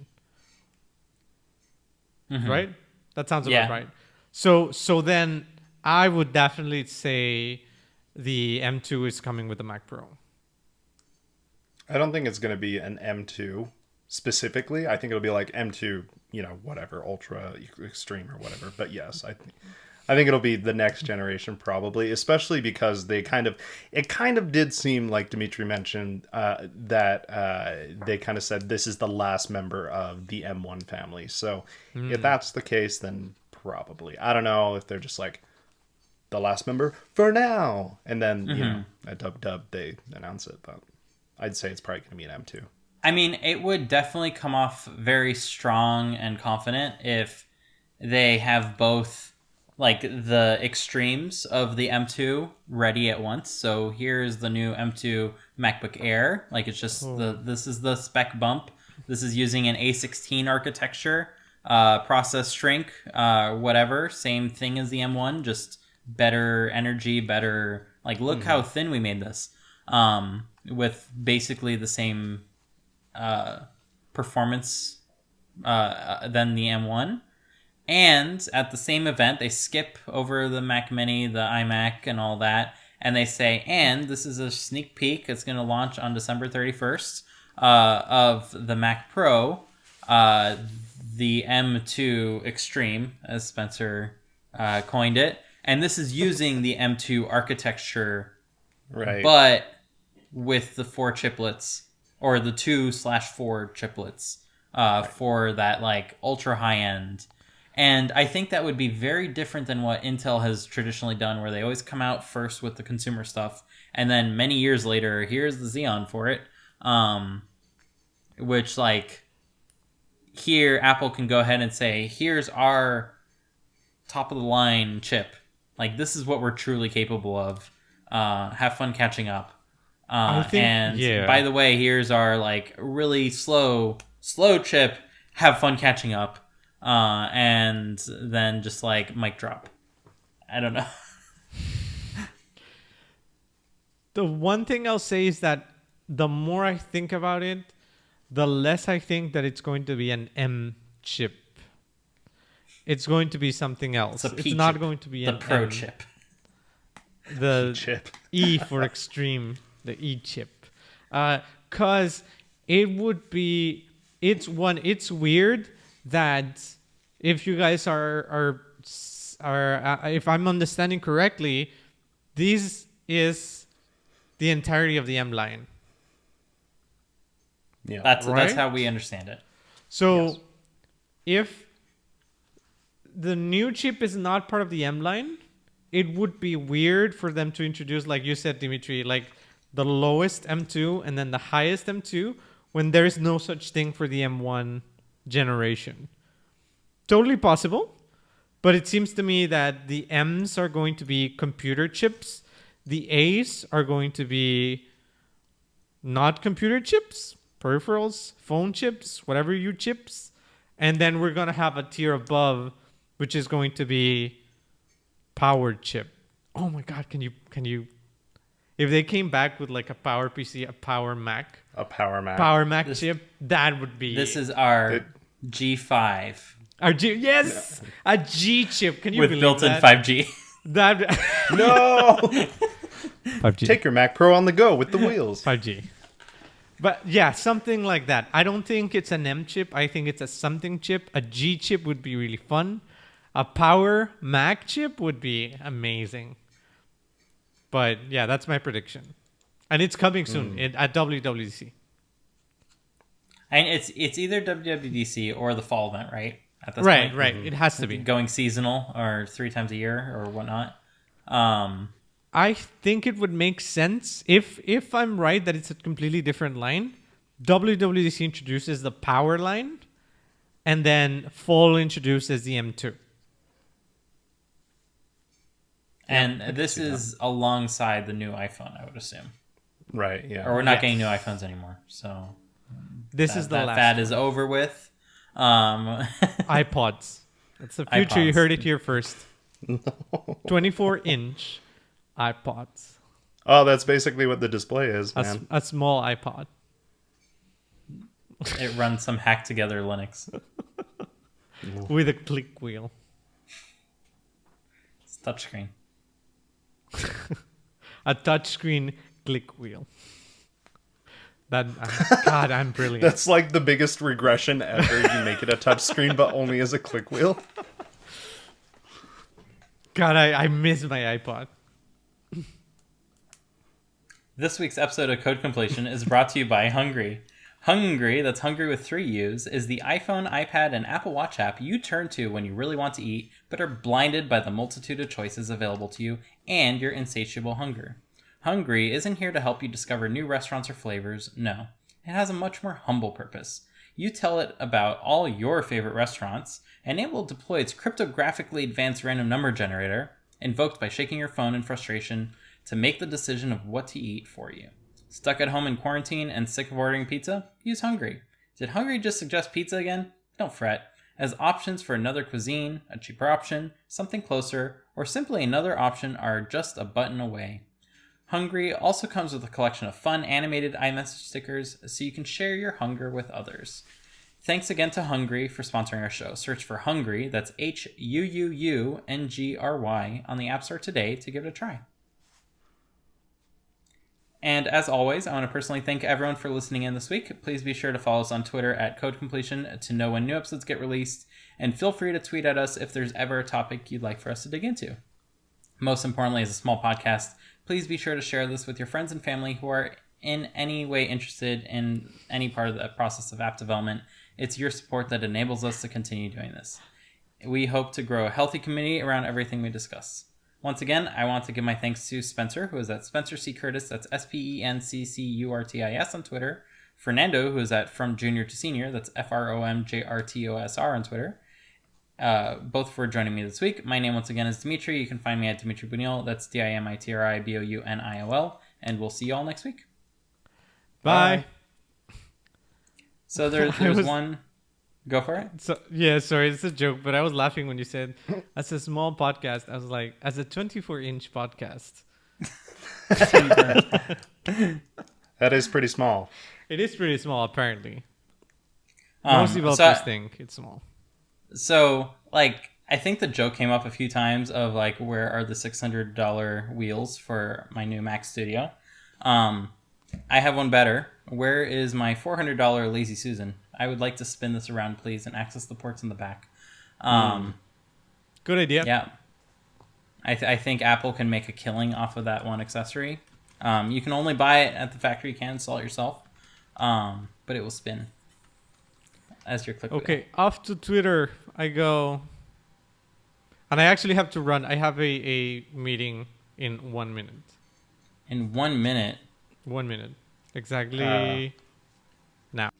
Right? That sounds about right. So then I would definitely say the M2 is coming with the Mac Pro. I don't think it's going to be an M2 specifically. I think it'll be like M2, whatever, Ultra, Extreme, or whatever. But yes, I think it'll be the next generation probably, especially because it kind of did seem like Dimitri mentioned that they kind of said this is the last member of the M1 family. So if that's the case, then probably. I don't know if they're just like the last member for now. And then, a dub, they announce it. But I'd say it's probably going to be an M2. I mean, it would definitely come off very strong and confident if they have both like the extremes of the M2 ready at once. So here's the new M2 MacBook Air. Like it's just this is the spec bump. This is using an A16 architecture, process shrink, whatever. Same thing as the M1, just better energy, better. Like look how thin we made this. With basically the same performance than the M1. And at the same event, they skip over the Mac Mini, the iMac, and all that. And they say, and this is a sneak peek. It's going to launch on December 31st of the Mac Pro, the M2 Extreme, as Spencer coined it. And this is using the M2 architecture, right? But with the 4 chiplets, or the 2/4 chiplets for that like ultra high end. And I think that would be very different than what Intel has traditionally done, where they always come out first with the consumer stuff, and then many years later, here's the Xeon for it. Which, like, here, Apple can go ahead and say, here's our top-of-the-line chip. Like, this is what we're truly capable of. Have fun catching up. By the way, here's our, like, really slow chip. Have fun catching up. And then just like mic drop. I don't know. The one thing I'll say is that the more I think about it, the less I think that it's going to be an M chip. It's going to be something else. It's not chip. going to be the an Pro M. chip. The chip. E for extreme, the E chip. Because it would be, it's weird that if you guys are if I'm understanding correctly, this is the entirety of the M line. Yeah, that's how we understand it. So if the new chip is not part of the M line, it would be weird for them to introduce, like you said, Dimitri, like the lowest M2 and then the highest M2 when there is no such thing for the M1 generation. Totally possible, but it seems to me that the M's are going to be computer chips, the A's are going to be not computer chips, peripherals, phone chips, whatever you chips, and then we're going to have a tier above, which is going to be powered chip. Oh my God, can you if they came back with like a power PC, a power Mac chip, that would be. This is our G5. Our G, yes, a G chip. Can you with believe built-in that? 5G? That no. 5G. Take your Mac Pro on the go with the wheels. 5G. But yeah, something like that. I don't think it's an M chip. I think it's a something chip. A G chip would be really fun. A power Mac chip would be amazing. But yeah, that's my prediction. And it's coming soon at WWDC. And it's either WWDC or the fall event, right? At this Right, point. right. It has to be. Going seasonal or 3 times a year or whatnot. I think it would make sense if I'm right that it's a completely different line. WWDC introduces the power line, and then fall introduces the M2. And this is alongside the new iPhone, I would assume. Right, yeah. Or we're not getting new iPhones anymore. So This is the that last fad one. is over with. iPods. That's the future. You iPods. heard it here first. 24-inch iPods. Oh, that's basically what the display is, man. A small iPod. It runs some hacked together Linux. With a click wheel. It's touchscreen. A touchscreen click wheel. God, I'm brilliant. That's like the biggest regression ever. You make it a touchscreen, but only as a click wheel. God, I miss my iPod. This week's episode of Code Completion is brought to you by Huuungry. Huuungry, that's hungry with 3 U's, is the iPhone, iPad, and Apple Watch app you turn to when you really want to eat, but are blinded by the multitude of choices available to you and your insatiable hunger. Huuungry isn't here to help you discover new restaurants or flavors, no. It has a much more humble purpose. You tell it about all your favorite restaurants, and it will deploy its cryptographically advanced random number generator, invoked by shaking your phone in frustration, to make the decision of what to eat for you. Stuck at home in quarantine and sick of ordering pizza? Use Huuungry. Did Huuungry just suggest pizza again? Don't fret. As options for another cuisine, a cheaper option, something closer, or simply another option are just a button away. Huuungry also comes with a collection of fun animated iMessage stickers so you can share your hunger with others. Thanks again to Huuungry for sponsoring our show. Search for Huuungry, that's Huuungry, on the App Store today to give it a try. And as always, I want to personally thank everyone for listening in this week. Please be sure to follow us on Twitter at Code Completion to know when new episodes get released, and feel free to tweet at us if there's ever a topic you'd like for us to dig into. Most importantly, as a small podcast, please be sure to share this with your friends and family who are in any way interested in any part of the process of app development. It's your support that enables us to continue doing this. We hope to grow a healthy community around everything we discuss. Once again, I want to give my thanks to Spencer, who is at Spencer C. Curtis, that's SPENCCURTIS on Twitter. Fernando, who is at From Junior to Senior, that's FROMJRTOSR on Twitter. Both for joining me this week. My name once again is Dimitri. You can find me at Dimitri Buniol, that's DIMITRIBOUNIOL, and we'll see you all next week. Bye. So there's one... Go for it. So yeah, sorry, it's a joke, but I was laughing when you said, as a small podcast, I was like, as a 24-inch podcast. That is pretty small. It is pretty small, apparently. Most developers think it's small. So, like, I think the joke came up a few times of, like, where are the $600 wheels for my new Mac Studio? I have one better. Where is my $400 Lazy Susan? I would like to spin this around, please, and access the ports in the back. Good idea. Yeah. I think Apple can make a killing off of that one accessory. You can only buy it at the factory. You can't install it yourself. But it will spin as your click wheel. Okay, off to Twitter I go. And I actually have to run. I have a meeting in 1 minute. In 1 minute? 1 minute. Exactly now.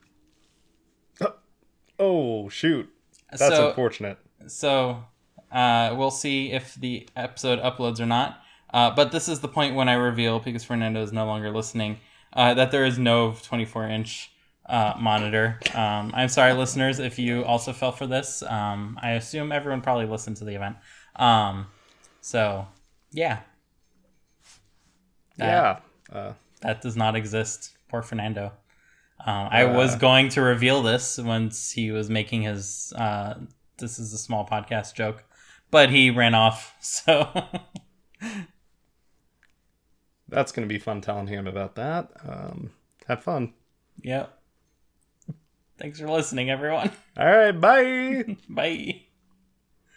Oh, shoot. That's unfortunate. So, we'll see if the episode uploads or not. But this is the point when I reveal, because Fernando is no longer listening, that there is no 24-inch monitor. I'm sorry, listeners, if you also fell for this. I assume everyone probably listened to the event. So, yeah. That does not exist. Poor Fernando. I was going to reveal this once he was making his this is a small podcast joke, but he ran off, so... That's going to be fun telling him about that. Have fun. Yep. Thanks for listening, everyone. All right, bye! Bye.